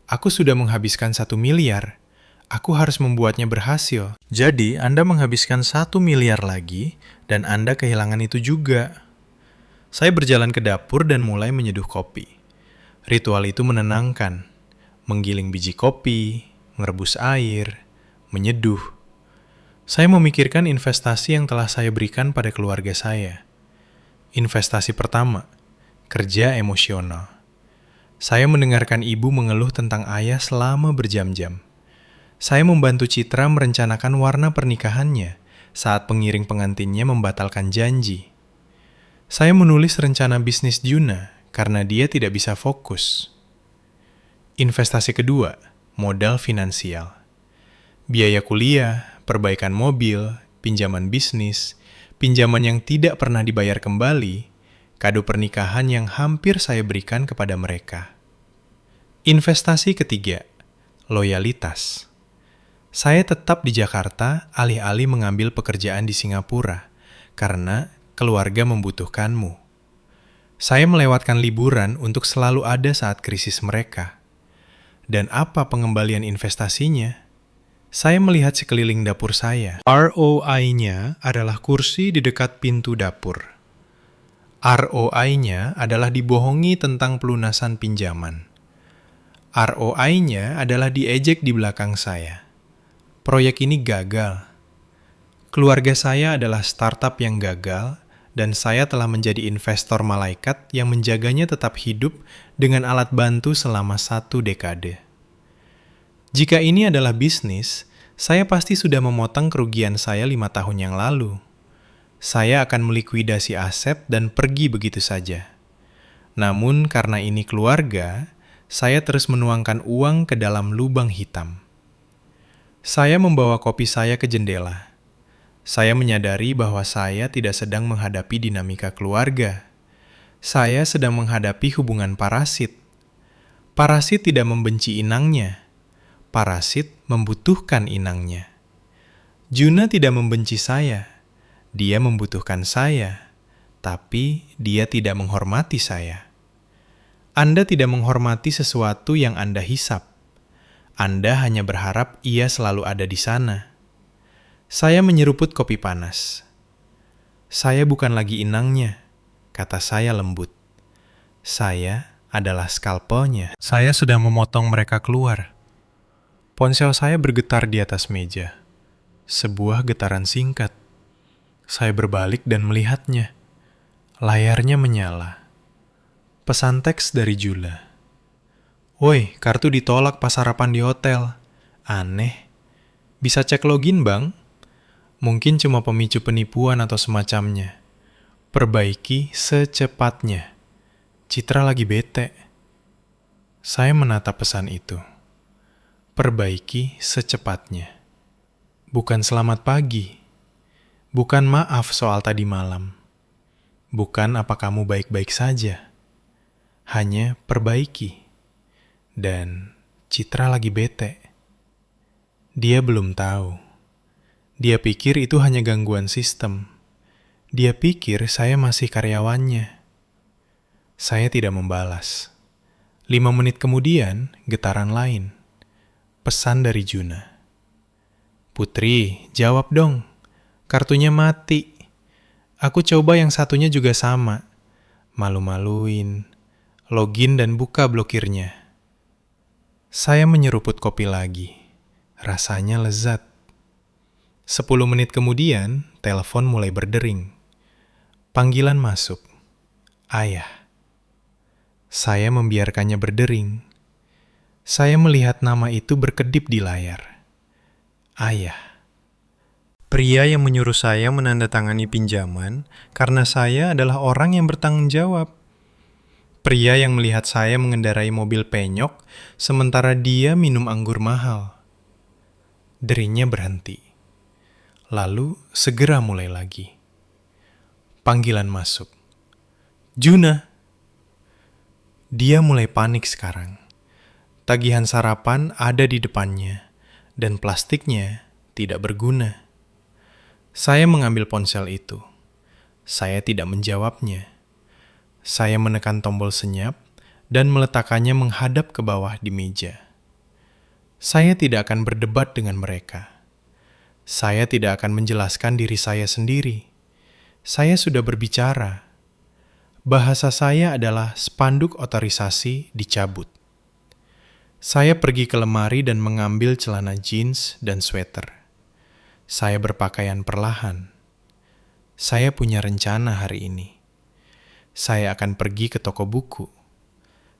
S1: Aku sudah menghabiskan 1 miliar. Aku harus membuatnya berhasil. Jadi, Anda menghabiskan 1 miliar lagi, dan Anda kehilangan itu juga. Saya berjalan ke dapur dan mulai menyeduh kopi. Ritual itu menenangkan. Menggiling biji kopi, merebus air, menyeduh. Saya memikirkan investasi yang telah saya berikan pada keluarga saya. Investasi pertama, kerja emosional. Saya mendengarkan ibu mengeluh tentang ayah selama berjam-jam. Saya membantu Citra merencanakan warna pernikahannya saat pengiring pengantinnya membatalkan janji. Saya menulis rencana bisnis Juna karena dia tidak bisa fokus. Investasi kedua, modal finansial. Biaya kuliah, perbaikan mobil, pinjaman bisnis, pinjaman yang tidak pernah dibayar kembali, kado pernikahan yang hampir saya berikan kepada mereka. Investasi ketiga, loyalitas. Saya tetap di Jakarta alih-alih mengambil pekerjaan di Singapura karena keluarga membutuhkanmu. Saya melewatkan liburan untuk selalu ada saat krisis mereka. Dan apa pengembalian investasinya? Saya melihat sekeliling dapur saya. ROI-nya adalah kursi di dekat pintu dapur. ROI-nya adalah dibohongi tentang pelunasan pinjaman. ROI-nya adalah diejek di belakang saya. Proyek ini gagal. Keluarga saya adalah startup yang gagal, dan saya telah menjadi investor malaikat yang menjaganya tetap hidup dengan alat bantu selama 1 dekade. Jika ini adalah bisnis, saya pasti sudah memotong kerugian saya 5 tahun yang lalu. Saya akan melikuidasi aset dan pergi begitu saja. Namun karena ini keluarga, saya terus menuangkan uang ke dalam lubang hitam. Saya membawa kopi saya ke jendela. Saya menyadari bahwa saya tidak sedang menghadapi dinamika keluarga. Saya sedang menghadapi hubungan parasit. Parasit tidak membenci inangnya. Parasit membutuhkan inangnya. Juna tidak membenci saya. Dia membutuhkan saya, tapi dia tidak menghormati saya. Anda tidak menghormati sesuatu yang Anda hisap. Anda hanya berharap ia selalu ada di sana. Saya menyeruput kopi panas. Saya bukan lagi inangnya, kata saya lembut. Saya adalah skalpelnya. Saya sedang memotong mereka keluar. Ponsel saya bergetar di atas meja. Sebuah getaran singkat. Saya berbalik dan melihatnya. Layarnya menyala. Pesan teks dari Jula. Woi, kartu ditolak pas sarapan di hotel. Aneh. Bisa cek login, Bang? Mungkin cuma pemicu penipuan atau semacamnya. Perbaiki secepatnya. Citra lagi bete. Saya menatap pesan itu. Perbaiki secepatnya. Bukan selamat pagi. Bukan maaf soal tadi malam. Bukan apa kamu baik-baik saja. Hanya perbaiki. Dan Citra lagi bete. Dia belum tahu. Dia pikir itu hanya gangguan sistem. Dia pikir saya masih karyawannya. Saya tidak membalas. 5 menit kemudian, getaran lain. Pesan dari Juna. Putri, jawab dong. Kartunya mati. Aku coba yang satunya juga sama. Malu-maluin. Login dan buka blokirnya. Saya menyeruput kopi lagi. Rasanya lezat. 10 menit kemudian, telepon mulai berdering. Panggilan masuk. Ayah. Saya membiarkannya berdering. Saya melihat nama itu berkedip di layar. Ayah. Pria yang menyuruh saya menandatangani pinjaman karena saya adalah orang yang bertanggung jawab. Pria yang melihat saya mengendarai mobil penyok sementara dia minum anggur mahal. Deringnya berhenti. Lalu segera mulai lagi. Panggilan masuk. Juna. Dia mulai panik sekarang. Tagihan sarapan ada di depannya, dan plastiknya tidak berguna. Saya mengambil ponsel itu. Saya tidak menjawabnya. Saya menekan tombol senyap dan meletakkannya menghadap ke bawah di meja. Saya tidak akan berdebat dengan mereka. Saya tidak akan menjelaskan diri saya sendiri. Saya sudah berbicara. Bahasa saya adalah spanduk otorisasi dicabut. Saya pergi ke lemari dan mengambil celana jeans dan sweater. Saya berpakaian perlahan. Saya punya rencana hari ini. Saya akan pergi ke toko buku.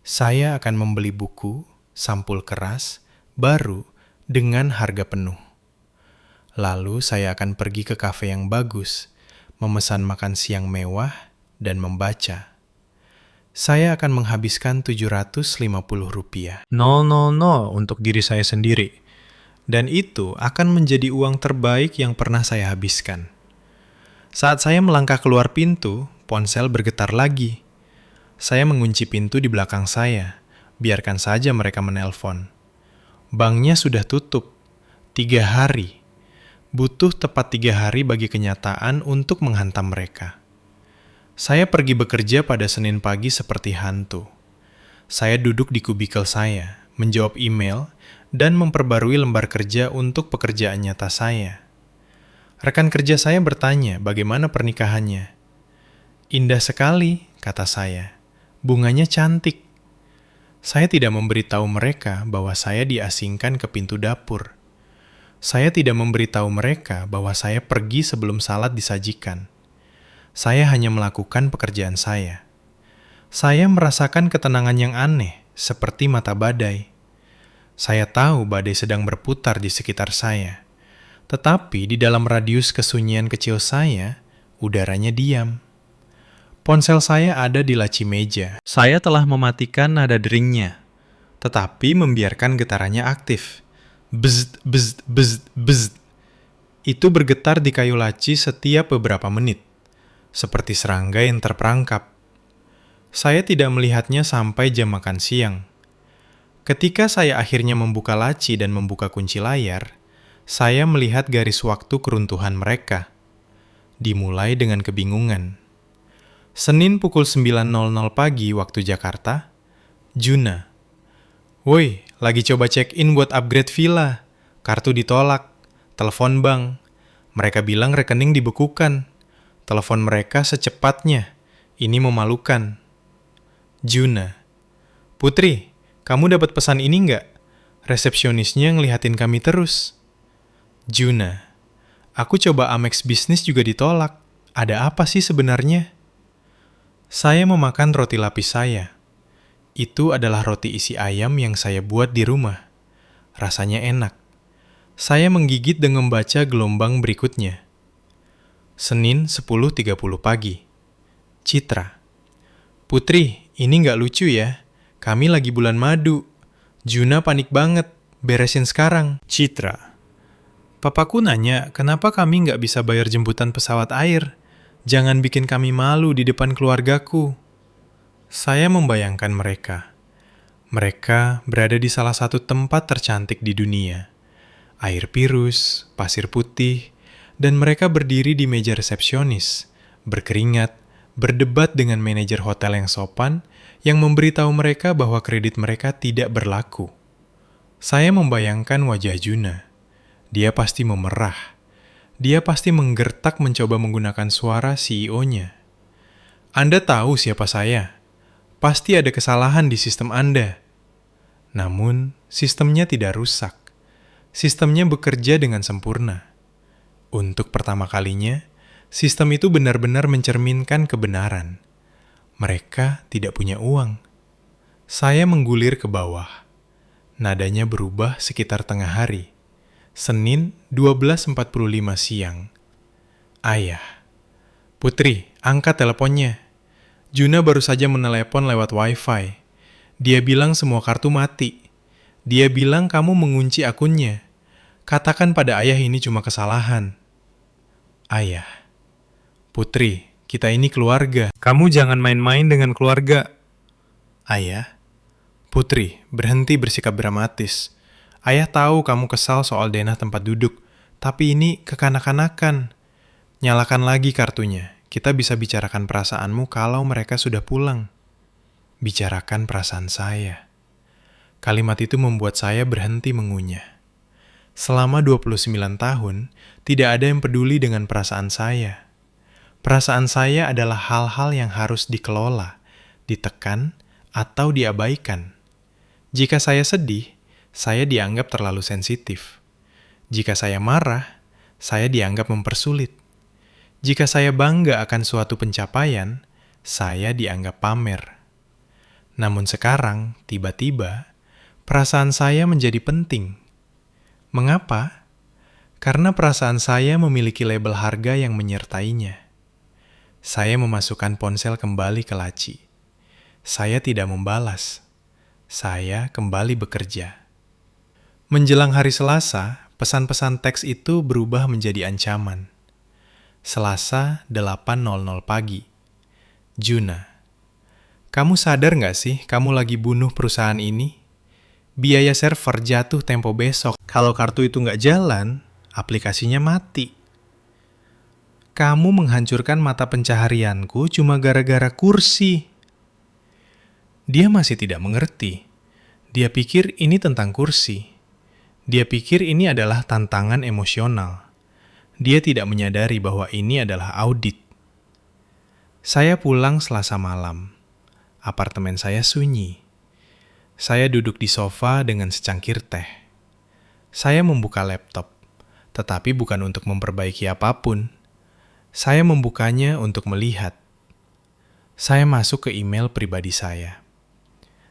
S1: Saya akan membeli buku, sampul keras, baru, dengan harga penuh. Lalu saya akan pergi ke kafe yang bagus, memesan makan siang mewah, dan membaca. Saya akan menghabiskan Rp750. Untuk diri saya sendiri. Dan itu akan menjadi uang terbaik yang pernah saya habiskan. Saat saya melangkah keluar pintu, ponsel bergetar lagi. Saya mengunci pintu di belakang saya. Biarkan saja mereka menelpon. Banknya sudah tutup. 3 hari. Butuh tepat 3 hari bagi kenyataan untuk menghantam mereka. Saya pergi bekerja pada Senin pagi seperti hantu. Saya duduk di kubikel saya, menjawab email, dan memperbarui lembar kerja untuk pekerjaan nyata saya. Rekan kerja saya bertanya bagaimana pernikahannya. Indah sekali, kata saya. Bunganya cantik. Saya tidak memberitahu mereka bahwa saya diasingkan ke pintu dapur. Saya tidak memberitahu mereka bahwa saya pergi sebelum salad disajikan. Saya hanya melakukan pekerjaan saya. Saya merasakan ketenangan yang aneh, seperti mata badai. Saya tahu badai sedang berputar di sekitar saya. Tetapi di dalam radius kesunyian kecil saya, udaranya diam. Ponsel saya ada di laci meja. Saya telah mematikan nada deringnya, tetapi membiarkan getarannya aktif. Bzz, bzz, bzz, bzz. Itu bergetar di kayu laci setiap beberapa menit. Seperti serangga yang terperangkap. Saya tidak melihatnya sampai jam makan siang. Ketika saya akhirnya membuka laci dan membuka kunci layar, saya melihat garis waktu keruntuhan mereka. Dimulai dengan kebingungan. Senin pukul 9.00 pagi waktu Jakarta, Juna. Woi, lagi coba check-in buat upgrade villa. Kartu ditolak. Telepon bank. Mereka bilang rekening dibekukan. Telepon mereka secepatnya. Ini memalukan. Juna. Putri, kamu dapat pesan ini nggak? Resepsionisnya ngelihatin kami terus. Juna. Aku coba Amex Business juga ditolak. Ada apa sih sebenarnya? Saya memakan roti lapis saya. Itu adalah roti isi ayam yang saya buat di rumah. Rasanya enak. Saya menggigit dan membaca gelombang berikutnya. Senin 10.30 pagi. Citra. Putri, ini nggak lucu ya. Kami lagi bulan madu. Juna panik banget. Beresin sekarang. Citra. Papaku nanya, kenapa kami nggak bisa bayar jemputan pesawat air? Jangan bikin kami malu di depan keluargaku. Saya membayangkan mereka. Mereka berada di salah satu tempat tercantik di dunia. Air pirus, pasir putih, dan mereka berdiri di meja resepsionis, berkeringat, berdebat dengan manajer hotel yang sopan, yang memberitahu mereka bahwa kredit mereka tidak berlaku. Saya membayangkan wajah Juna. Dia pasti memerah. Dia pasti menggertak mencoba menggunakan suara CEO-nya. Anda tahu siapa saya? Pasti ada kesalahan di sistem Anda. Namun, sistemnya tidak rusak. Sistemnya bekerja dengan sempurna. Untuk pertama kalinya, sistem itu benar-benar mencerminkan kebenaran. Mereka tidak punya uang. Saya menggulir ke bawah. Nadanya berubah sekitar tengah hari. Senin 12.45 siang. Ayah. Putri, angkat teleponnya. Juna baru saja menelepon lewat wifi. Dia bilang semua kartu mati. Dia bilang kamu mengunci akunnya. Katakan pada ayah ini cuma kesalahan. Ayah. Putri, kita ini keluarga. Kamu jangan main-main dengan keluarga. Ayah. Putri, berhenti bersikap dramatis. Ayah tahu kamu kesal soal denah tempat duduk, tapi ini kekanak-kanakan. Nyalakan lagi kartunya. Kita bisa bicarakan perasaanmu kalau mereka sudah pulang. Bicarakan perasaan saya. Kalimat itu membuat saya berhenti mengunyah. Selama 29 tahun, tidak ada yang peduli dengan perasaan saya. Perasaan saya adalah hal-hal yang harus dikelola, ditekan, atau diabaikan. Jika saya sedih, saya dianggap terlalu sensitif. Jika saya marah, saya dianggap mempersulit. Jika saya bangga akan suatu pencapaian, saya dianggap pamer. Namun sekarang, tiba-tiba, perasaan saya menjadi penting. Mengapa? Karena perasaan saya memiliki label harga yang menyertainya. Saya memasukkan ponsel kembali ke laci. Saya tidak membalas. Saya kembali bekerja. Menjelang hari Selasa, pesan-pesan teks itu berubah menjadi ancaman. Selasa 8.00 pagi. Juna. Kamu sadar nggak sih kamu lagi bunuh perusahaan ini? Biaya server jatuh tempo besok. Kalau kartu itu nggak jalan, aplikasinya mati. Kamu menghancurkan mata pencaharianku cuma gara-gara kursi. Dia masih tidak mengerti. Dia pikir ini tentang kursi. Dia pikir ini adalah tantangan emosional. Dia tidak menyadari bahwa ini adalah audit. Saya pulang Selasa malam. Apartemen saya sunyi. Saya duduk di sofa dengan secangkir teh. Saya membuka laptop, tetapi bukan untuk memperbaiki apapun. Saya membukanya untuk melihat. Saya masuk ke email pribadi saya.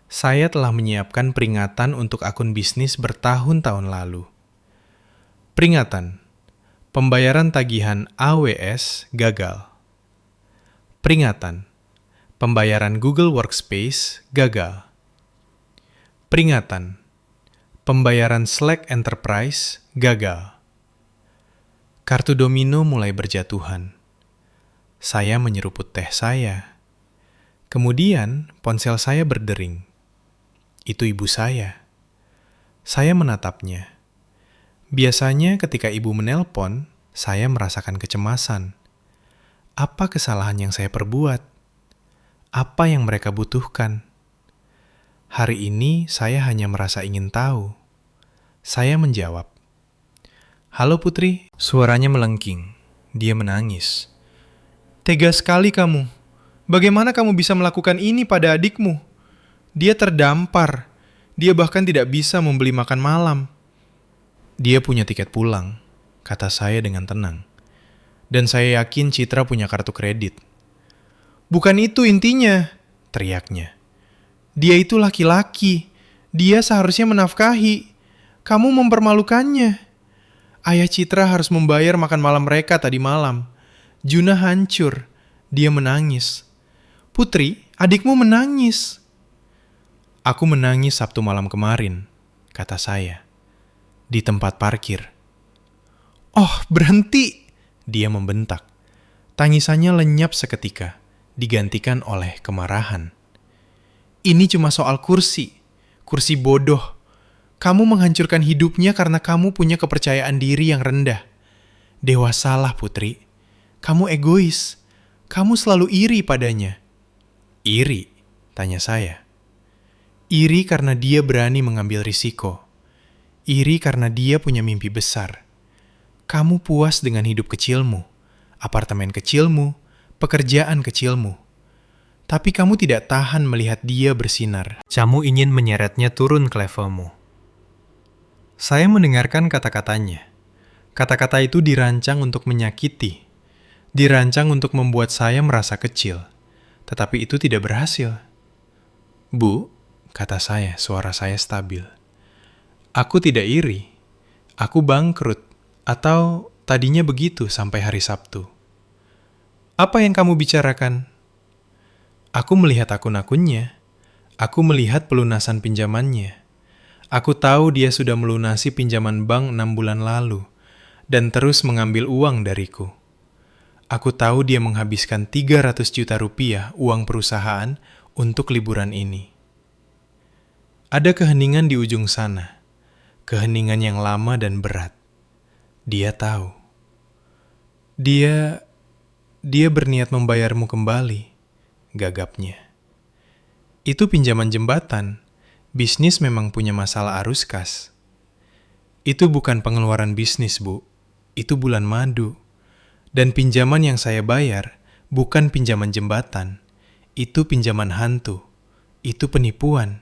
S1: Saya telah menyiapkan peringatan untuk akun bisnis bertahun-tahun lalu. Peringatan, pembayaran tagihan AWS gagal. Peringatan, pembayaran Google Workspace gagal. Peringatan, pembayaran Slack Enterprise gagal. Kartu domino mulai berjatuhan. Saya menyeruput teh saya. Kemudian ponsel saya berdering. Itu ibu saya. Saya menatapnya. Biasanya ketika ibu menelpon, saya merasakan kecemasan. Apa kesalahan yang saya perbuat? Apa yang mereka butuhkan? Hari ini saya hanya merasa ingin tahu. Saya menjawab. Halo Putri, suaranya melengking. Dia menangis. Tega sekali kamu. Bagaimana kamu bisa melakukan ini pada adikmu? Dia terdampar. Dia bahkan tidak bisa membeli makan malam. Dia punya tiket pulang, kata saya dengan tenang. Dan saya yakin Citra punya kartu kredit. Bukan itu intinya, teriaknya. Dia itu laki-laki. Dia seharusnya menafkahi. Kamu mempermalukannya. Ayah Citra harus membayar makan malam mereka tadi malam. Juna hancur. Dia menangis. Putri, adikmu menangis. Aku menangis Sabtu malam kemarin, kata saya. Di tempat parkir. Oh, berhenti! Dia membentak. Tangisannya lenyap seketika, digantikan oleh kemarahan. Ini cuma soal kursi. Kursi bodoh. Kamu menghancurkan hidupnya karena kamu punya kepercayaan diri yang rendah. Dewasalah, Putri. Kamu egois. Kamu selalu iri padanya. Iri? Tanya saya. Iri karena dia berani mengambil risiko. Iri karena dia punya mimpi besar. Kamu puas dengan hidup kecilmu, apartemen kecilmu, pekerjaan kecilmu. Tapi kamu tidak tahan melihat dia bersinar. Kamu ingin menyeretnya turun ke levelmu. Saya mendengarkan kata-katanya. Kata-kata itu dirancang untuk menyakiti. Dirancang untuk membuat saya merasa kecil. Tetapi itu tidak berhasil. Bu, kata saya, suara saya stabil. Aku tidak iri. Aku bangkrut. Atau tadinya begitu sampai hari Sabtu. Apa yang kamu bicarakan? Aku melihat akun-akunnya. Aku melihat pelunasan pinjamannya. Aku tahu dia sudah melunasi pinjaman bank 6 bulan lalu dan terus mengambil uang dariku. Aku tahu dia menghabiskan 300 juta rupiah uang perusahaan untuk liburan ini. Ada keheningan di ujung sana. Keheningan yang lama dan berat. Dia tahu. Dia berniat membayarmu kembali, gagapnya. Itu pinjaman jembatan. Bisnis memang punya masalah arus kas. Itu bukan pengeluaran bisnis, Bu. Itu bulan madu. Dan pinjaman yang saya bayar bukan pinjaman jembatan. Itu pinjaman hantu. Itu penipuan.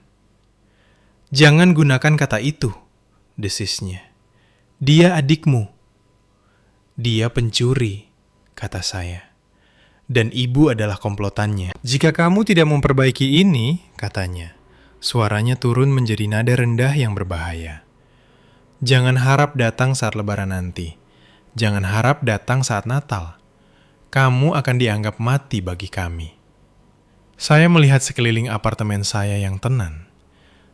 S1: Jangan gunakan kata itu, desisnya. Dia adikmu. Dia pencuri, kata saya. Dan ibu adalah komplotannya. Jika kamu tidak memperbaiki ini, katanya, suaranya turun menjadi nada rendah yang berbahaya. Jangan harap datang saat Lebaran nanti. Jangan harap datang saat Natal. Kamu akan dianggap mati bagi kami. Saya melihat sekeliling apartemen saya yang tenang.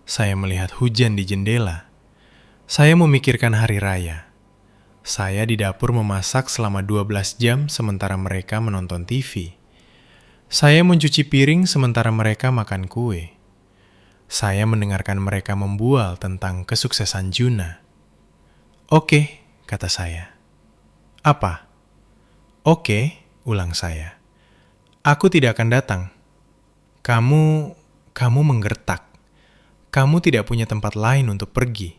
S1: Saya melihat hujan di jendela. Saya memikirkan hari raya. Saya di dapur memasak selama 12 jam sementara mereka menonton TV. Saya mencuci piring sementara mereka makan kue. Saya mendengarkan mereka membual tentang kesuksesan Juna. Oke, kata saya. Apa? Oke, ulang saya. Aku tidak akan datang. Kamu menggertak. Kamu tidak punya tempat lain untuk pergi.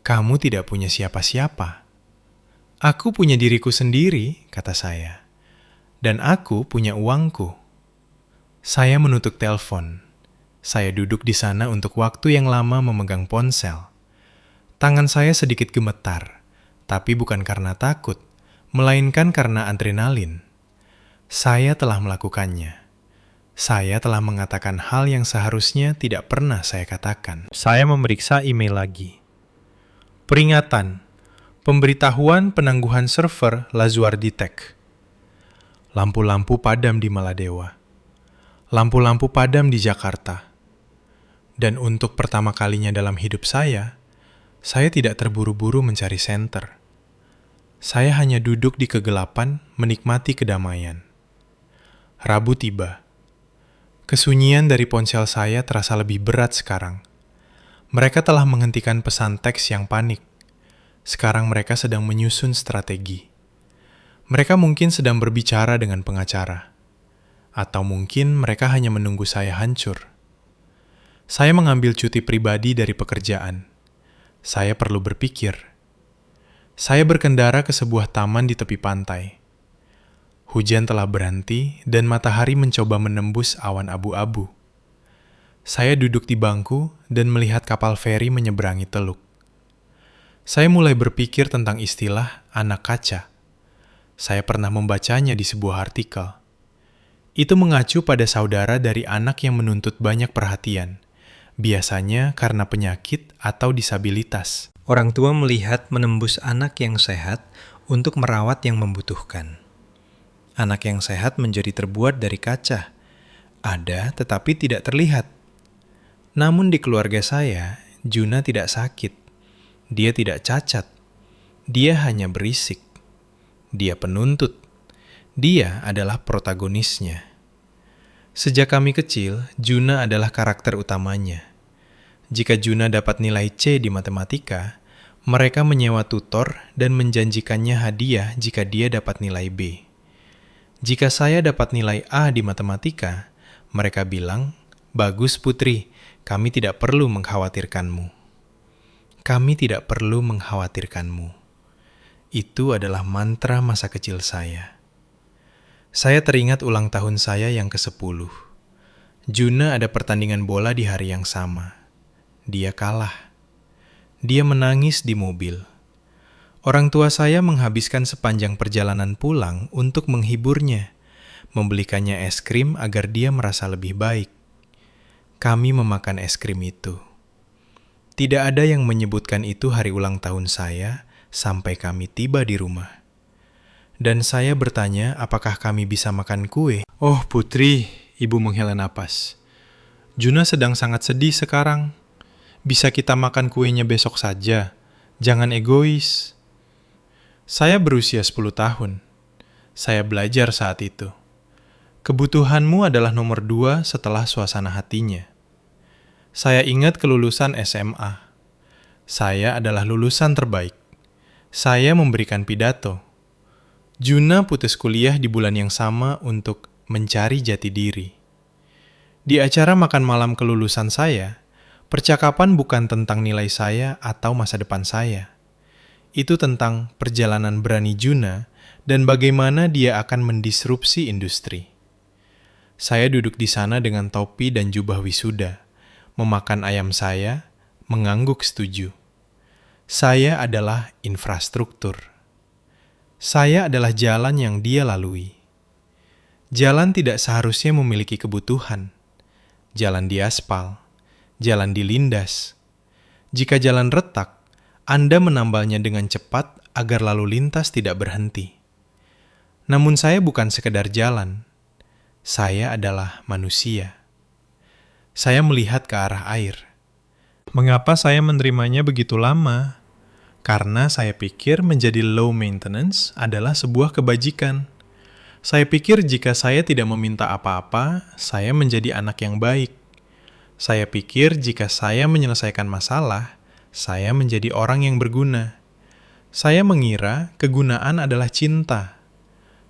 S1: Kamu tidak punya siapa-siapa. Aku punya diriku sendiri, kata saya. Dan aku punya uangku. Saya menutup telepon. Saya duduk di sana untuk waktu yang lama memegang ponsel. Tangan saya sedikit gemetar, tapi bukan karena takut, melainkan karena adrenalin. Saya telah melakukannya. Saya telah mengatakan hal yang seharusnya tidak pernah saya katakan. Saya memeriksa email lagi. Peringatan. Pemberitahuan penangguhan server Lazuardi Tech. Lampu-lampu padam di Maladewa. Lampu-lampu padam di Jakarta. Dan untuk pertama kalinya dalam hidup saya tidak terburu-buru mencari senter. Saya hanya duduk di kegelapan menikmati kedamaian. Rabu tiba. Kesunyian dari ponsel saya terasa lebih berat sekarang. Mereka telah menghentikan pesan teks yang panik. Sekarang mereka sedang menyusun strategi. Mereka mungkin sedang berbicara dengan pengacara. Atau mungkin mereka hanya menunggu saya hancur. Saya mengambil cuti pribadi dari pekerjaan. Saya perlu berpikir. Saya berkendara ke sebuah taman di tepi pantai. Hujan telah berhenti dan matahari mencoba menembus awan abu-abu. Saya duduk di bangku dan melihat kapal feri menyeberangi teluk. Saya mulai berpikir tentang istilah anak kaca. Saya pernah membacanya di sebuah artikel. Itu mengacu pada saudara dari anak yang menuntut banyak perhatian, biasanya karena penyakit atau disabilitas. Orang tua melihat menembus anak yang sehat untuk merawat yang membutuhkan. Anak yang sehat menjadi terbuat dari kaca. Ada tetapi tidak terlihat. Namun di keluarga saya, Juna tidak sakit. Dia tidak cacat. Dia hanya berisik. Dia penuntut. Dia adalah protagonisnya. Sejak kami kecil, Juna adalah karakter utamanya. Jika Juna dapat nilai C di matematika, mereka menyewa tutor dan menjanjikannya hadiah jika dia dapat nilai B. Jika saya dapat nilai A di matematika, mereka bilang, "Bagus putri, kami tidak perlu mengkhawatirkanmu." Kami tidak perlu mengkhawatirkanmu. Itu adalah mantra masa kecil saya. Saya teringat ulang tahun saya yang ke-10. Juna ada pertandingan bola di hari yang sama. Dia kalah. Dia menangis di mobil. Orang tua saya menghabiskan sepanjang perjalanan pulang untuk menghiburnya, membelikannya es krim agar dia merasa lebih baik. Kami memakan es krim itu. Tidak ada yang menyebutkan itu hari ulang tahun saya sampai kami tiba di rumah. Dan saya bertanya apakah kami bisa makan kue. Oh Putri, ibu menghela napas. Juna sedang sangat sedih sekarang. Bisa kita makan kuenya besok saja. Jangan egois. Saya berusia 10 tahun. Saya belajar saat itu. Kebutuhanmu adalah nomor 2 setelah suasana hatinya. Saya ingat kelulusan SMA. Saya adalah lulusan terbaik. Saya memberikan pidato. Juna putus kuliah di bulan yang sama untuk mencari jati diri. Di acara makan malam kelulusan saya, percakapan bukan tentang nilai saya atau masa depan saya. Itu tentang perjalanan berani Juna dan bagaimana dia akan mendisrupsi industri. Saya duduk di sana dengan topi dan jubah wisuda, memakan ayam saya, mengangguk setuju. Saya adalah infrastruktur. Saya adalah jalan yang dia lalui. Jalan tidak seharusnya memiliki kebutuhan. Jalan diaspal, jalan dilindas. Jika jalan retak, Anda menambalnya dengan cepat agar lalu lintas tidak berhenti. Namun saya bukan sekedar jalan. Saya adalah manusia. Saya melihat ke arah air. Mengapa saya menerimanya begitu lama? Karena saya pikir menjadi low maintenance adalah sebuah kebajikan. Saya pikir jika saya tidak meminta apa-apa, saya menjadi anak yang baik. Saya pikir jika saya menyelesaikan masalah, saya menjadi orang yang berguna. Saya mengira kegunaan adalah cinta.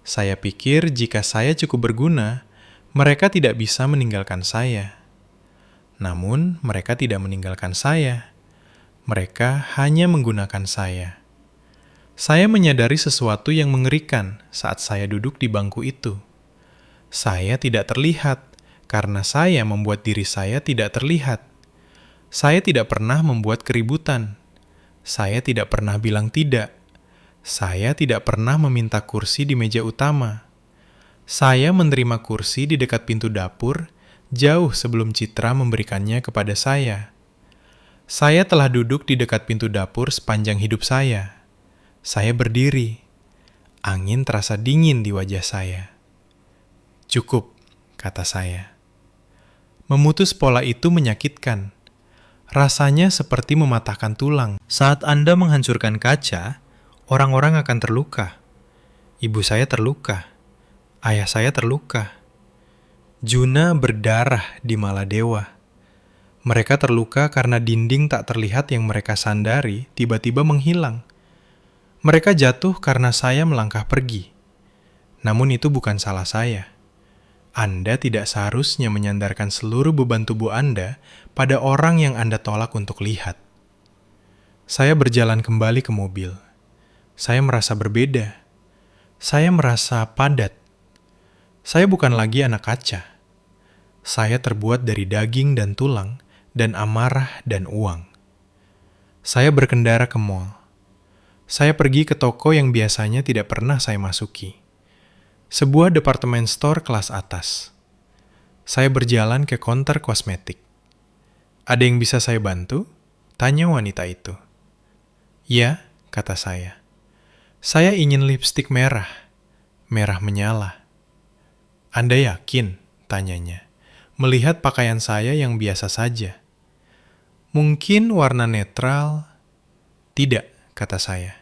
S1: Saya pikir jika saya cukup berguna, mereka tidak bisa meninggalkan saya. Namun, mereka tidak meninggalkan saya. Mereka hanya menggunakan saya. Saya menyadari sesuatu yang mengerikan saat saya duduk di bangku itu. Saya tidak terlihat, karena saya membuat diri saya tidak terlihat. Saya tidak pernah membuat keributan. Saya tidak pernah bilang tidak. Saya tidak pernah meminta kursi di meja utama. Saya menerima kursi di dekat pintu dapur, jauh sebelum Citra memberikannya kepada saya. Saya telah duduk di dekat pintu dapur sepanjang hidup saya. Saya berdiri. Angin terasa dingin di wajah saya. Cukup, kata saya. Memutus pola itu menyakitkan. Rasanya seperti mematahkan tulang. Saat Anda menghancurkan kaca, orang-orang akan terluka. Ibu saya terluka. Ayah saya terluka. Juna berdarah di Maladewa. Mereka terluka karena dinding tak terlihat yang mereka sandari tiba-tiba menghilang. Mereka jatuh karena saya melangkah pergi. Namun itu bukan salah saya. Anda tidak seharusnya menyandarkan seluruh beban tubuh Anda pada orang yang Anda tolak untuk lihat. Saya berjalan kembali ke mobil. Saya merasa berbeda. Saya merasa padat. Saya bukan lagi anak kaca. Saya terbuat dari daging dan tulang, dan amarah dan uang. Saya berkendara ke mall. Saya pergi ke toko yang biasanya tidak pernah saya masuki. Sebuah departemen store kelas atas. Saya berjalan ke konter kosmetik. Ada yang bisa saya bantu? Tanya wanita itu. Ya, kata saya. Saya ingin lipstik merah. Merah menyala. Anda yakin? Tanyanya. Melihat pakaian saya yang biasa saja. Mungkin warna netral? Tidak, kata saya.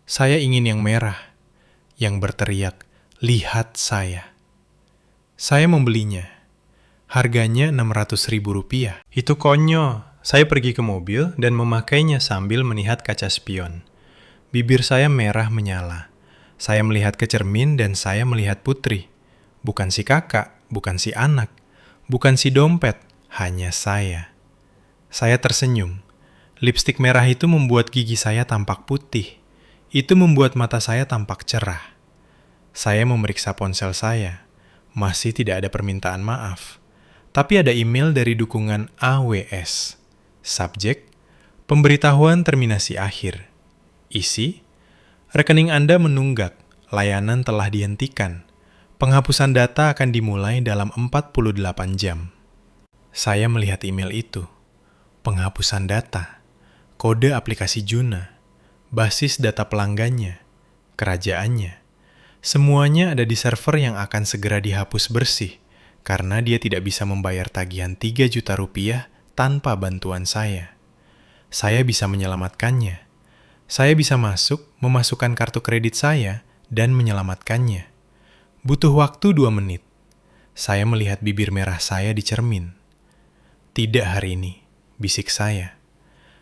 S1: Saya ingin yang merah, yang berteriak, lihat saya. Saya membelinya. Harganya Rp600.000. Itu konyol. Saya pergi ke mobil dan memakainya sambil melihat kaca spion. Bibir saya merah menyala. Saya melihat ke cermin dan saya melihat Putri. Bukan si kakak, bukan si anak. Bukan si dompet, hanya saya. Saya tersenyum. Lipstik merah itu membuat gigi saya tampak putih. Itu membuat mata saya tampak cerah. Saya memeriksa ponsel saya. Masih tidak ada permintaan maaf. Tapi ada email dari dukungan AWS. Subjek, pemberitahuan terminasi akhir. Isi, rekening Anda menunggak, layanan telah dihentikan. Penghapusan data akan dimulai dalam 48 jam. Saya melihat email itu, penghapusan data, kode aplikasi Juna, basis data pelanggannya, kerajaannya. Semuanya ada di server yang akan segera dihapus bersih karena dia tidak bisa membayar tagihan 3 juta rupiah tanpa bantuan saya. Saya bisa menyelamatkannya. Saya bisa memasukkan kartu kredit saya, dan menyelamatkannya. Butuh waktu 2 menit. Saya melihat bibir merah saya di cermin. Tidak hari ini, bisik saya.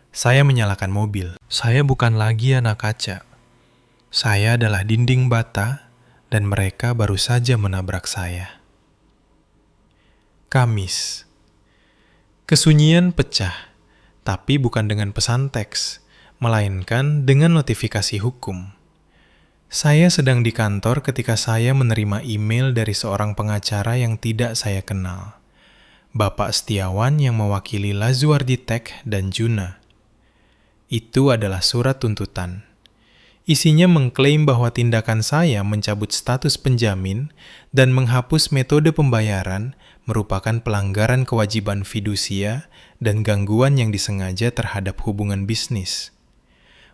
S1: Saya menyalakan mobil. Saya bukan lagi anak kaca. Saya adalah dinding bata, dan mereka baru saja menabrak saya. Kamis. Kesunyian pecah, tapi bukan dengan pesan teks, melainkan dengan notifikasi hukum. Saya sedang di kantor ketika saya menerima email dari seorang pengacara yang tidak saya kenal. Bapak Setiawan yang mewakili Lazuardi Tech dan Juna. Itu adalah surat tuntutan. Isinya mengklaim bahwa tindakan saya mencabut status penjamin dan menghapus metode pembayaran merupakan pelanggaran kewajiban fidusia dan gangguan yang disengaja terhadap hubungan bisnis.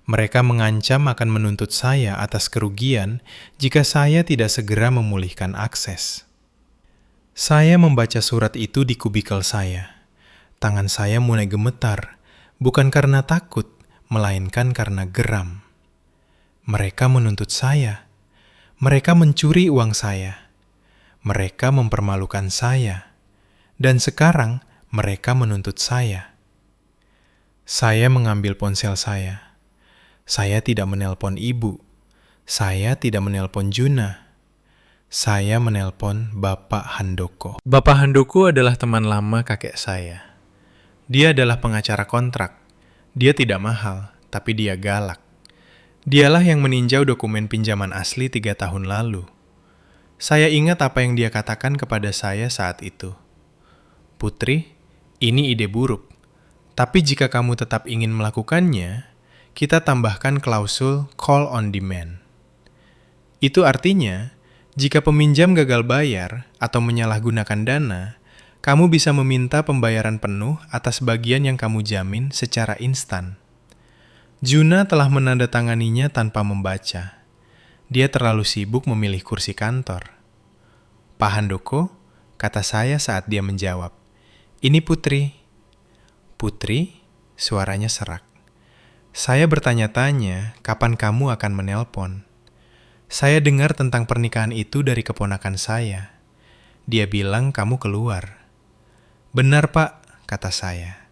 S1: Mereka mengancam akan menuntut saya atas kerugian jika saya tidak segera memulihkan akses. Saya membaca surat itu di kubikel saya. Tangan saya mulai gemetar, bukan karena takut, melainkan karena geram. Mereka menuntut saya. Mereka mencuri uang saya. Mereka mempermalukan saya. Dan sekarang mereka menuntut saya. Saya mengambil ponsel saya. Saya tidak menelpon ibu. Saya tidak menelpon Juna. Saya menelpon Bapak Handoko. Bapak Handoko adalah teman lama kakek saya. Dia adalah pengacara kontrak. Dia tidak mahal, tapi dia galak. Dialah yang meninjau dokumen pinjaman asli 3 tahun lalu. Saya ingat apa yang dia katakan kepada saya saat itu. Putri, ini ide buruk. Tapi jika kamu tetap ingin melakukannya, kita tambahkan klausul call on demand. Itu artinya, jika peminjam gagal bayar atau menyalahgunakan dana, kamu bisa meminta pembayaran penuh atas bagian yang kamu jamin secara instan. Juna telah menandatanganinya tanpa membaca. Dia terlalu sibuk memilih kursi kantor. Pak Handoko, kata saya saat dia menjawab. Ini Putri. Putri, suaranya serak. Saya bertanya-tanya, kapan kamu akan menelpon? Saya dengar tentang pernikahan itu dari keponakan saya. Dia bilang kamu keluar. Benar, Pak, kata saya.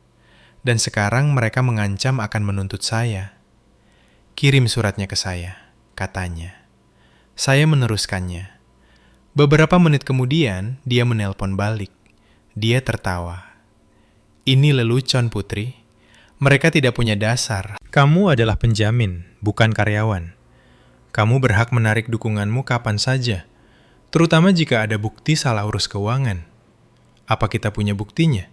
S1: Dan sekarang mereka mengancam akan menuntut saya. Kirim suratnya ke saya, katanya. Saya meneruskannya. Beberapa menit kemudian, dia menelpon balik. Dia tertawa. Ini lelucon, Putri. Mereka tidak punya dasar. Kamu adalah penjamin, bukan karyawan. Kamu berhak menarik dukunganmu kapan saja, terutama jika ada bukti salah urus keuangan. Apa kita punya buktinya?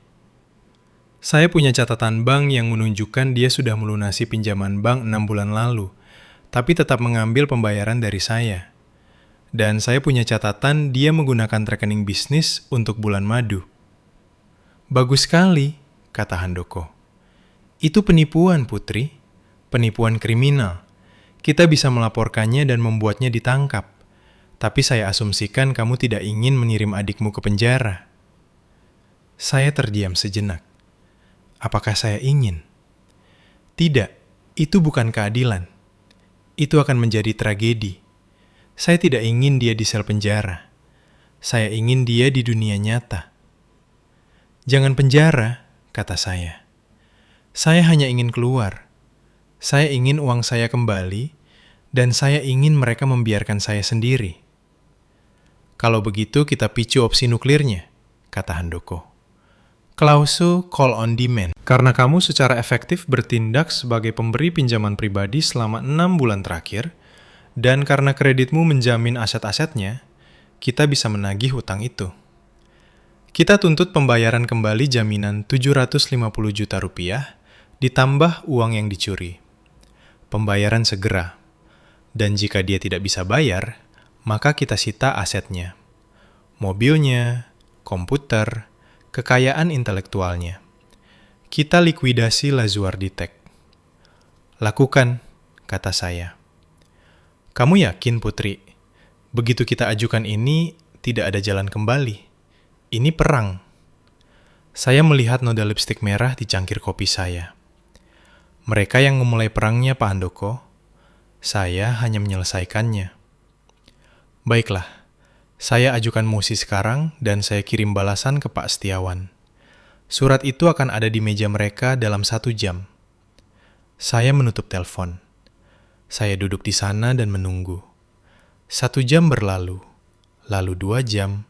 S1: Saya punya catatan bank yang menunjukkan dia sudah melunasi pinjaman bank 6 bulan lalu, tapi tetap mengambil pembayaran dari saya. Dan saya punya catatan dia menggunakan rekening bisnis untuk bulan madu. Bagus sekali, kata Handoko. Itu penipuan, Putri. Penipuan kriminal. Kita bisa melaporkannya dan membuatnya ditangkap. Tapi saya asumsikan kamu tidak ingin mengirim adikmu ke penjara. Saya terdiam sejenak. Apakah saya ingin? Tidak, itu bukan keadilan. Itu akan menjadi tragedi. Saya tidak ingin dia di sel penjara. Saya ingin dia di dunia nyata. Jangan penjara, kata saya. Saya hanya ingin keluar. Saya ingin uang saya kembali, dan saya ingin mereka membiarkan saya sendiri. Kalau begitu kita picu opsi nuklirnya, kata Handoko. Klausul call on demand. Karena kamu secara efektif bertindak sebagai pemberi pinjaman pribadi selama 6 bulan terakhir, dan karena kreditmu menjamin aset-asetnya, kita bisa menagih hutang itu. Kita tuntut pembayaran kembali jaminan 750 juta rupiah, ditambah uang yang dicuri. Pembayaran segera. Dan jika dia tidak bisa bayar, maka kita sita asetnya. Mobilnya, komputer, kekayaan intelektualnya. Kita likuidasi Lazuardi Tech. Lakukan, kata saya. Kamu yakin, Putri? Begitu kita ajukan ini, tidak ada jalan kembali. Ini perang. Saya melihat noda lipstik merah di cangkir kopi saya. Mereka yang memulai perangnya, Pak Handoko. Saya hanya menyelesaikannya. Baiklah, saya ajukan mosi sekarang dan saya kirim balasan ke Pak Setiawan. Surat itu akan ada di meja mereka dalam 1 jam. Saya menutup telepon. Saya duduk di sana dan menunggu. 1 jam berlalu, lalu 2 jam,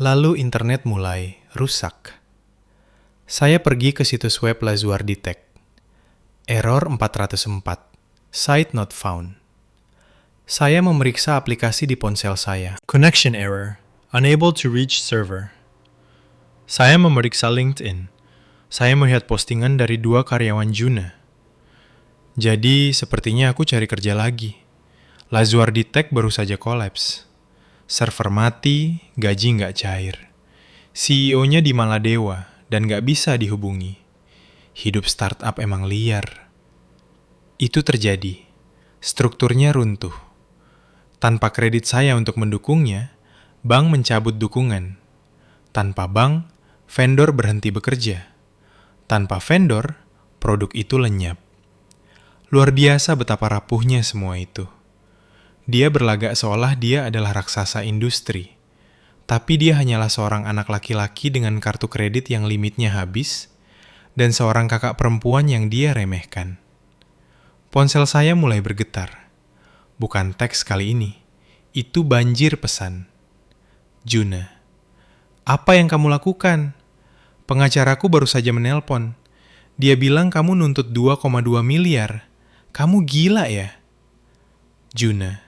S1: lalu internet mulai rusak. Saya pergi ke situs web Lazuardi Tech. Error 404, site not found. Saya memeriksa aplikasi di ponsel saya. Connection error, unable to reach server. Saya memeriksa LinkedIn. Saya melihat postingan dari 2 karyawan Juna. Jadi, sepertinya aku cari kerja lagi. Lazuardi Tech baru saja kolaps. Server mati, gaji nggak cair. CEO-nya di Maladewa dan nggak bisa dihubungi. Hidup startup emang liar. Itu terjadi. Strukturnya runtuh. Tanpa kredit saya untuk mendukungnya, bank mencabut dukungan. Tanpa bank, vendor berhenti bekerja. Tanpa vendor, produk itu lenyap. Luar biasa betapa rapuhnya semua itu. Dia berlagak seolah dia adalah raksasa industri. Tapi dia hanyalah seorang anak laki-laki dengan kartu kredit yang limitnya habis, dan seorang kakak perempuan yang dia remehkan. Ponsel saya mulai bergetar. Bukan teks kali ini, itu banjir pesan. Juna. Apa yang kamu lakukan? Pengacaraku baru saja menelpon. Dia bilang kamu nuntut 2,2 miliar. Kamu gila ya? Juna.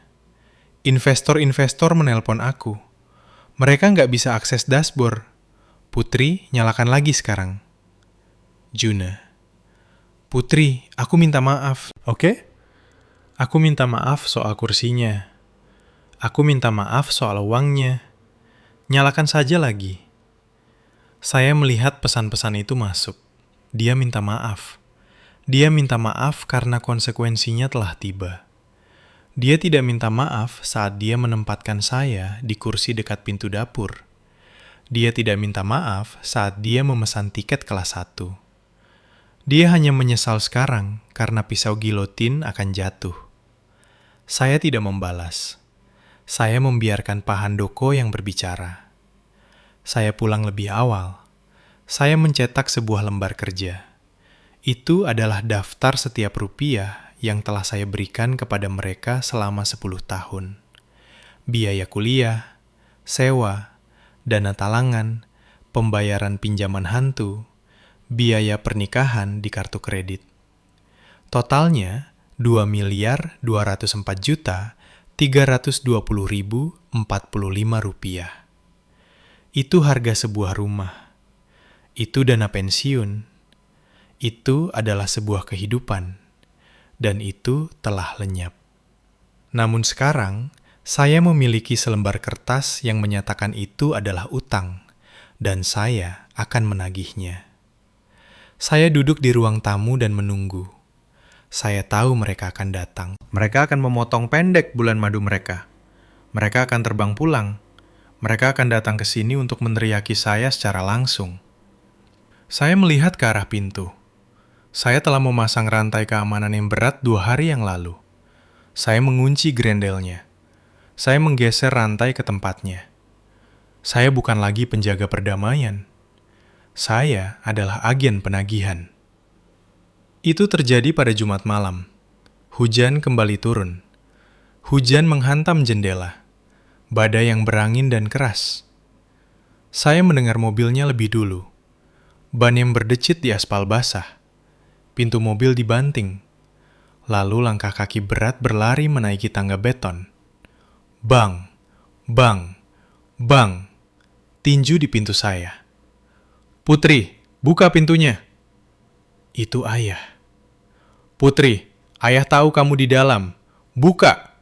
S1: Investor-investor menelpon aku. Mereka nggak bisa akses dashboard. Putri, nyalakan lagi sekarang. Juna. Putri, aku minta maaf. Oke? Aku minta maaf soal kursinya. Aku minta maaf soal uangnya. Nyalakan saja lagi. Saya melihat pesan-pesan itu masuk. Dia minta maaf. Dia minta maaf karena konsekuensinya telah tiba. Dia tidak minta maaf saat dia menempatkan saya di kursi dekat pintu dapur. Dia tidak minta maaf saat dia memesan tiket kelas 1. Dia hanya menyesal sekarang karena pisau gilotin akan jatuh. Saya tidak membalas. Saya membiarkan Pak Handoko yang berbicara. Saya pulang lebih awal. Saya mencetak sebuah lembar kerja. Itu adalah daftar setiap rupiah yang telah saya berikan kepada mereka selama 10 tahun. Biaya kuliah, sewa, dana talangan, pembayaran pinjaman hantu, biaya pernikahan di kartu kredit. Totalnya 2.204.320.045 rupiah. Itu harga sebuah rumah. Itu dana pensiun. Itu adalah sebuah kehidupan. Dan itu telah lenyap. Namun sekarang, saya memiliki selembar kertas yang menyatakan itu adalah utang, dan saya akan menagihnya. Saya duduk di ruang tamu dan menunggu. Saya tahu mereka akan datang. Mereka akan memotong pendek bulan madu mereka. Mereka akan terbang pulang. Mereka akan datang ke sini untuk meneriaki saya secara langsung. Saya melihat ke arah pintu. Saya telah memasang rantai keamanan yang berat 2 hari yang lalu. Saya mengunci grendelnya. Saya menggeser rantai ke tempatnya. Saya bukan lagi penjaga perdamaian. Saya adalah agen penagihan. Itu terjadi pada Jumat malam. Hujan kembali turun. Hujan menghantam jendela. Badai yang berangin dan keras. Saya mendengar mobilnya lebih dulu. Ban yang berdecit di aspal basah. Pintu mobil dibanting. Lalu langkah kaki berat berlari menaiki tangga beton. Bang, bang, bang. Tinju di pintu saya. Putri, buka pintunya. Itu ayah. Putri, ayah tahu kamu di dalam. Buka.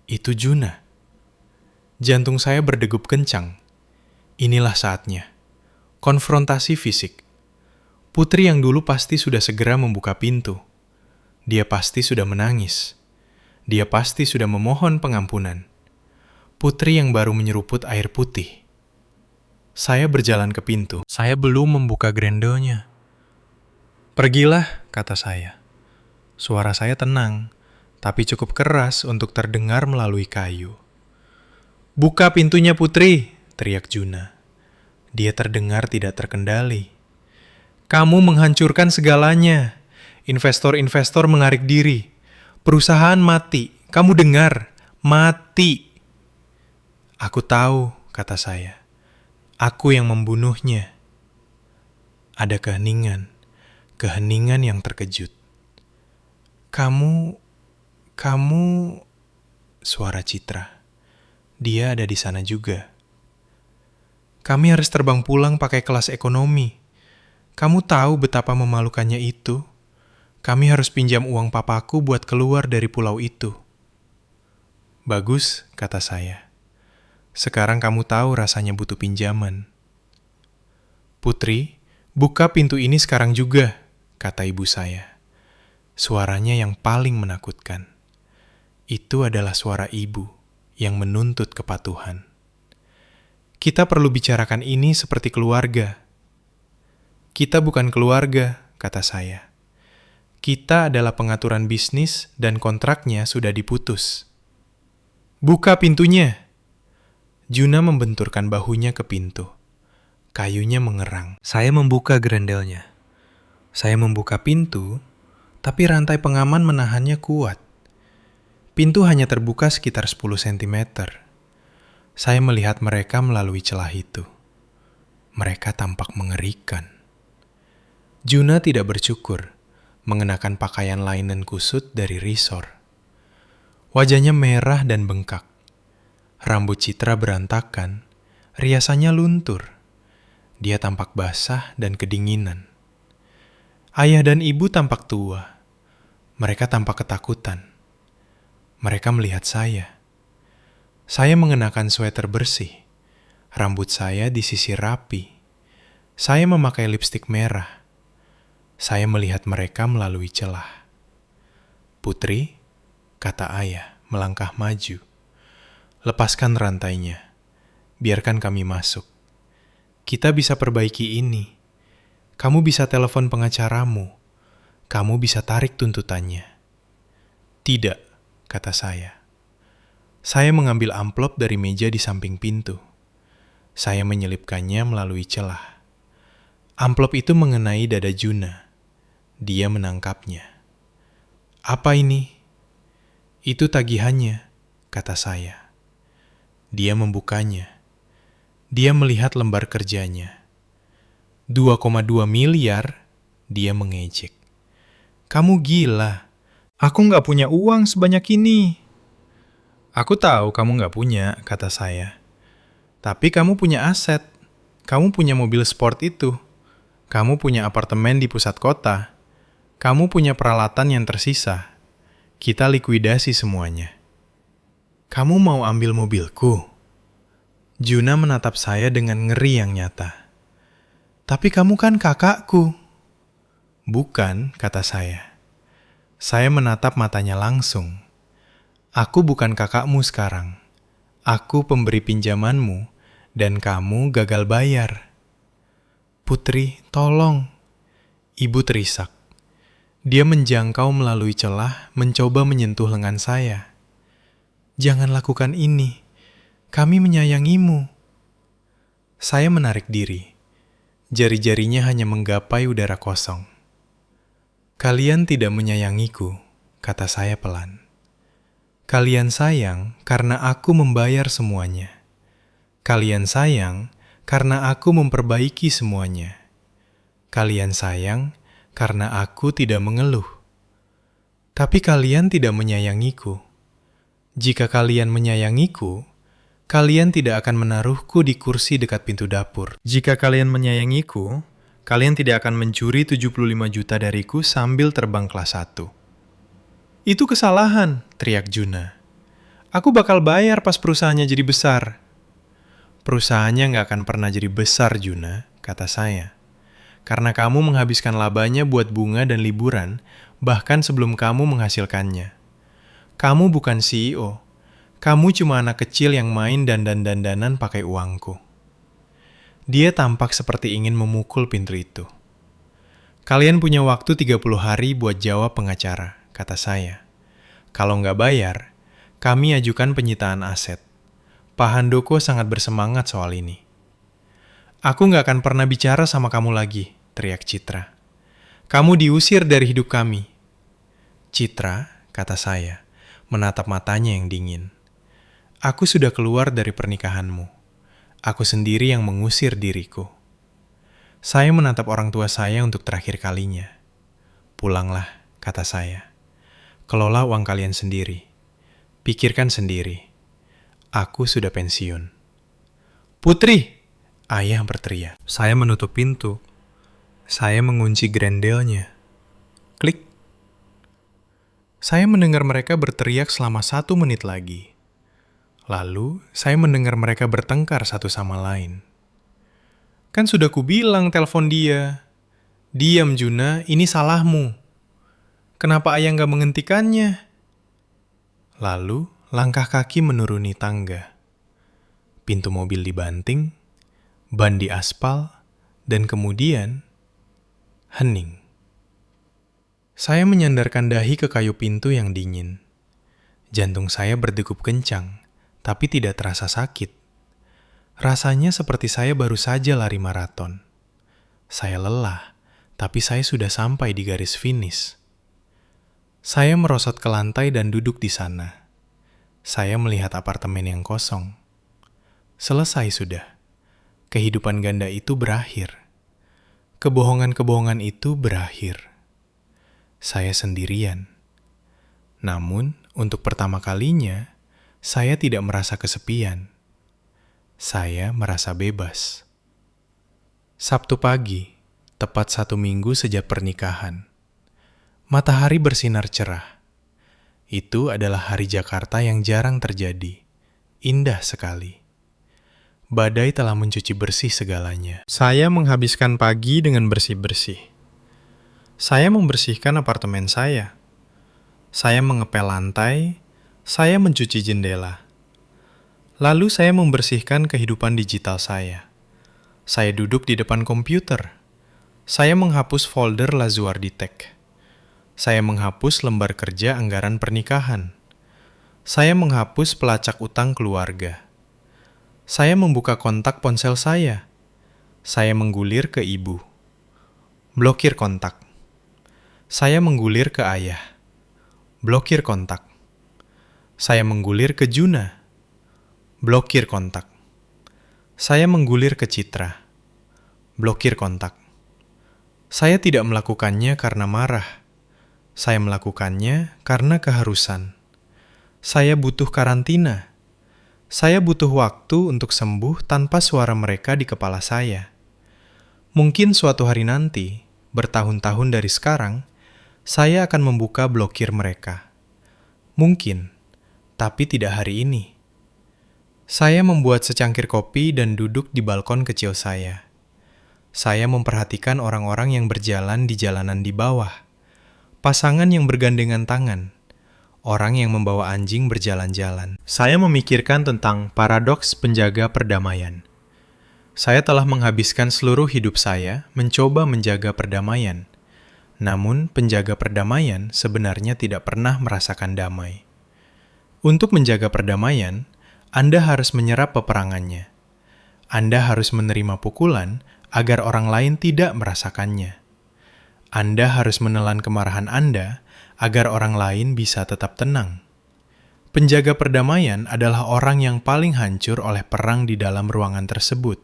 S1: Itu Juna. Jantung saya berdegup kencang. Inilah saatnya. Konfrontasi fisik. Putri yang dulu pasti sudah segera membuka pintu. Dia pasti sudah menangis. Dia pasti sudah memohon pengampunan. Putri yang baru menyeruput air putih. Saya berjalan ke pintu. Saya belum membuka grendelnya. "Pergilah," kata saya. Suara saya tenang, tapi cukup keras untuk terdengar melalui kayu. "Buka pintunya, Putri!" teriak Juna. Dia terdengar tidak terkendali. "Kamu menghancurkan segalanya. Investor-investor menarik diri. Perusahaan mati. Kamu dengar? Mati!" "Aku tahu," kata saya. "Aku yang membunuhnya." Ada keheningan yang terkejut. Kamu, suara Citra. Dia ada di sana juga. "Kami harus terbang pulang pakai kelas ekonomi. Kamu tahu betapa memalukannya itu. Kami harus pinjam uang papaku buat keluar dari pulau itu." "Bagus," kata saya. "Sekarang kamu tahu rasanya butuh pinjaman." "Putri, buka pintu ini sekarang juga," kata ibu saya. Suaranya yang paling menakutkan. Itu adalah suara ibu yang menuntut kepatuhan. "Kita perlu bicarakan ini seperti keluarga." "Kita bukan keluarga," kata saya. "Kita adalah pengaturan bisnis dan kontraknya sudah diputus." "Buka pintunya!" Juna membenturkan bahunya ke pintu. Kayunya mengerang. Saya membuka grendelnya. Saya membuka pintu, tapi rantai pengaman menahannya kuat. Pintu hanya terbuka sekitar 10 cm. Saya melihat mereka melalui celah itu. Mereka tampak mengerikan. Juna tidak bercukur, mengenakan pakaian linen kusut dari resort. Wajahnya merah dan bengkak. Rambut Citra berantakan, riasannya luntur. Dia tampak basah dan kedinginan. Ayah dan ibu tampak tua. Mereka tampak ketakutan. Mereka melihat saya. Saya mengenakan sweater bersih. Rambut saya disisir rapi. Saya memakai lipstik merah. Saya melihat mereka melalui celah. "Putri," kata ayah, melangkah maju. "Lepaskan rantainya. Biarkan kami masuk. Kita bisa perbaiki ini. Kamu bisa telepon pengacaramu. Kamu bisa tarik tuntutannya." "Tidak," kata saya. Saya mengambil amplop dari meja di samping pintu. Saya menyelipkannya melalui celah. Amplop itu mengenai dada Juna. Dia menangkapnya. "Apa ini?" "Itu tagihannya," kata saya. Dia membukanya. Dia melihat lembar kerjanya. 2,2 miliar, dia mengejek. "Kamu gila. Aku nggak punya uang sebanyak ini." "Aku tahu kamu nggak punya," kata saya. "Tapi kamu punya aset. Kamu punya mobil sport itu. Kamu punya apartemen di pusat kota. Kamu punya peralatan yang tersisa. Kita likuidasi semuanya." "Kamu mau ambil mobilku?" Juna menatap saya dengan ngeri yang nyata. "Tapi kamu kan kakakku." "Bukan," kata saya. Saya menatap matanya langsung. "Aku bukan kakakmu sekarang. Aku pemberi pinjamanmu, dan kamu gagal bayar." "Putri, tolong." Ibu terisak. Dia menjangkau melalui celah, mencoba menyentuh lengan saya. "Jangan lakukan ini. Kami menyayangimu." Saya menarik diri. Jari-jarinya hanya menggapai udara kosong. "Kalian tidak menyayangiku," kata saya pelan. "Kalian sayang karena aku membayar semuanya. Kalian sayang karena aku memperbaiki semuanya. Kalian sayang karena aku tidak mengeluh. Tapi kalian tidak menyayangiku. Jika kalian menyayangiku, kalian tidak akan menaruhku di kursi dekat pintu dapur. Jika kalian menyayangiku, kalian tidak akan mencuri 75 juta dariku sambil terbang kelas 1. "Itu kesalahan," teriak Juna. "Aku bakal bayar pas perusahaannya jadi besar." Perusahaannya nggak akan pernah jadi besar, Juna, kata saya. Karena kamu menghabiskan labanya buat bunga dan liburan, bahkan sebelum kamu menghasilkannya. Kamu bukan CEO. Kamu cuma anak kecil yang main dandan-dandanan pakai uangku. Dia tampak seperti ingin memukul pintu itu. Kalian punya waktu 30 hari buat jawab pengacara, kata saya. Kalau nggak bayar, kami ajukan penyitaan aset. Pak Handoko sangat bersemangat soal ini. Aku nggak akan pernah bicara sama kamu lagi, teriak Citra. Kamu diusir dari hidup kami. Citra, kata saya, menatap matanya yang dingin. Aku sudah keluar dari pernikahanmu. Aku sendiri yang mengusir diriku. Saya menatap orang tua saya untuk terakhir kalinya. Pulanglah, kata saya. Kelola uang kalian sendiri. Pikirkan sendiri. Aku sudah pensiun. Putri! Ayah berteriak. Saya menutup pintu. Saya mengunci grendelnya. Klik. Saya mendengar mereka berteriak selama 1 menit lagi. Lalu, saya mendengar mereka bertengkar satu sama lain. Kan sudah kubilang telepon dia. Diam, Juna, ini salahmu. Kenapa ayah nggak menghentikannya? Lalu, langkah kaki menuruni tangga. Pintu mobil dibanting, ban di aspal, dan kemudian hening. Saya menyandarkan dahi ke kayu pintu yang dingin. Jantung saya berdegup kencang, tapi tidak terasa sakit. Rasanya seperti saya baru saja lari maraton. Saya lelah, tapi saya sudah sampai di garis finish. Saya merosot ke lantai dan duduk di sana. Saya melihat apartemen yang kosong. Selesai sudah. Kehidupan ganda itu berakhir. Kebohongan-kebohongan itu berakhir. Saya sendirian. Namun, untuk pertama kalinya, saya tidak merasa kesepian. Saya merasa bebas. Sabtu pagi, tepat 1 minggu sejak pernikahan. Matahari bersinar cerah. Itu adalah hari Jakarta yang jarang terjadi. Indah sekali. Badai telah mencuci bersih segalanya. Saya menghabiskan pagi dengan bersih-bersih. Saya membersihkan apartemen saya. Saya mengepel lantai. Saya mencuci jendela. Lalu saya membersihkan kehidupan digital saya. Saya duduk di depan komputer. Saya menghapus folder Lazuardi-Tech. Saya menghapus lembar kerja anggaran pernikahan. Saya menghapus pelacak utang keluarga. Saya membuka kontak ponsel saya. Saya menggulir ke ibu. Blokir kontak. Saya menggulir ke ayah. Blokir kontak. Saya menggulir ke Juna. Blokir kontak. Saya menggulir ke Citra. Blokir kontak. Saya tidak melakukannya karena marah. Saya melakukannya karena keharusan. Saya butuh karantina. Saya butuh waktu untuk sembuh tanpa suara mereka di kepala saya. Mungkin suatu hari nanti, bertahun-tahun dari sekarang, saya akan membuka blokir mereka. Mungkin, tapi tidak hari ini. Saya membuat secangkir kopi dan duduk di balkon kecil saya. Saya memperhatikan orang-orang yang berjalan di jalanan di bawah. Pasangan yang bergandengan tangan. Orang yang membawa anjing berjalan-jalan. Saya memikirkan tentang paradoks penjaga perdamaian. Saya telah menghabiskan seluruh hidup saya mencoba menjaga perdamaian. Namun, penjaga perdamaian sebenarnya tidak pernah merasakan damai. Untuk menjaga perdamaian, Anda harus menyerap peperangannya. Anda harus menerima pukulan agar orang lain tidak merasakannya. Anda harus menelan kemarahan Anda agar orang lain bisa tetap tenang. Penjaga perdamaian adalah orang yang paling hancur oleh perang di dalam ruangan tersebut.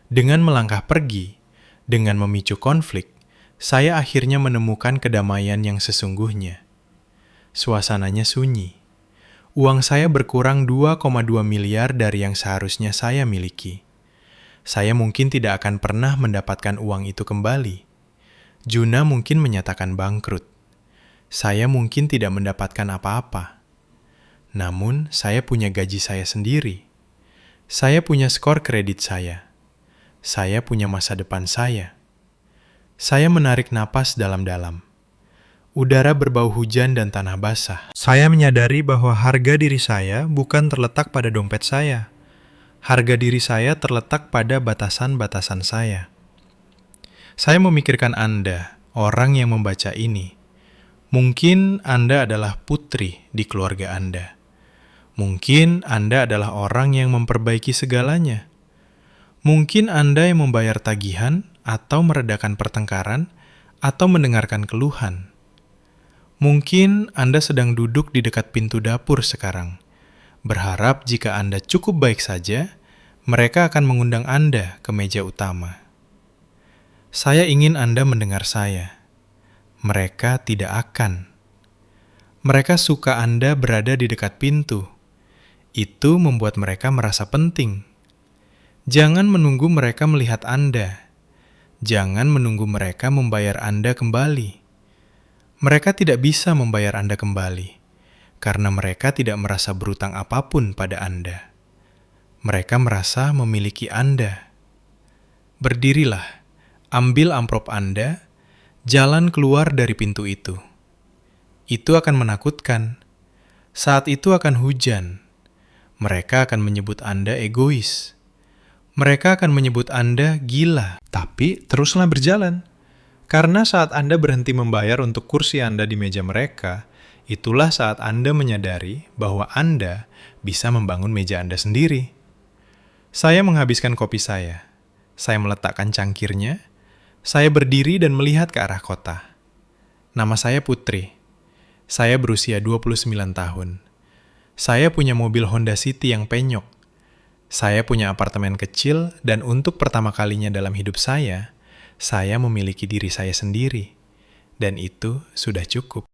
S1: Dengan melangkah pergi, dengan memicu konflik, saya akhirnya menemukan kedamaian yang sesungguhnya. Suasananya sunyi. Uang saya berkurang 2,2 miliar dari yang seharusnya saya miliki. Saya mungkin tidak akan pernah mendapatkan uang itu kembali. Juna mungkin menyatakan bangkrut. Saya mungkin tidak mendapatkan apa-apa. Namun, saya punya gaji saya sendiri. Saya punya skor kredit saya. Saya punya masa depan saya. Saya menarik napas dalam-dalam. Udara berbau hujan dan tanah basah. Saya menyadari bahwa harga diri saya bukan terletak pada dompet saya. Harga diri saya terletak pada batasan-batasan saya. Saya memikirkan Anda, orang yang membaca ini. Mungkin Anda adalah putri di keluarga Anda. Mungkin Anda adalah orang yang memperbaiki segalanya. Mungkin Anda yang membayar tagihan atau meredakan pertengkaran atau mendengarkan keluhan. Mungkin Anda sedang duduk di dekat pintu dapur sekarang, berharap jika Anda cukup baik saja, mereka akan mengundang Anda ke meja utama. Saya ingin Anda mendengar saya. Mereka tidak akan. Mereka suka Anda berada di dekat pintu. Itu membuat mereka merasa penting. Jangan menunggu mereka melihat Anda. Jangan menunggu mereka membayar Anda kembali. Mereka tidak bisa membayar Anda kembali, karena mereka tidak merasa berutang apapun pada Anda. Mereka merasa memiliki Anda. Berdirilah, ambil amplop Anda, jalan keluar dari pintu itu. Itu akan menakutkan. Saat itu akan hujan. Mereka akan menyebut Anda egois. Mereka akan menyebut Anda gila. Tapi teruslah berjalan. Karena saat Anda berhenti membayar untuk kursi Anda di meja mereka, itulah saat Anda menyadari bahwa Anda bisa membangun meja Anda sendiri. Saya menghabiskan kopi saya. Saya meletakkan cangkirnya. Saya berdiri dan melihat ke arah kota. Nama saya Putri. Saya berusia 29 tahun. Saya punya mobil Honda City yang penyok. Saya punya apartemen kecil dan untuk pertama kalinya dalam hidup saya memiliki diri saya sendiri. Dan itu sudah cukup.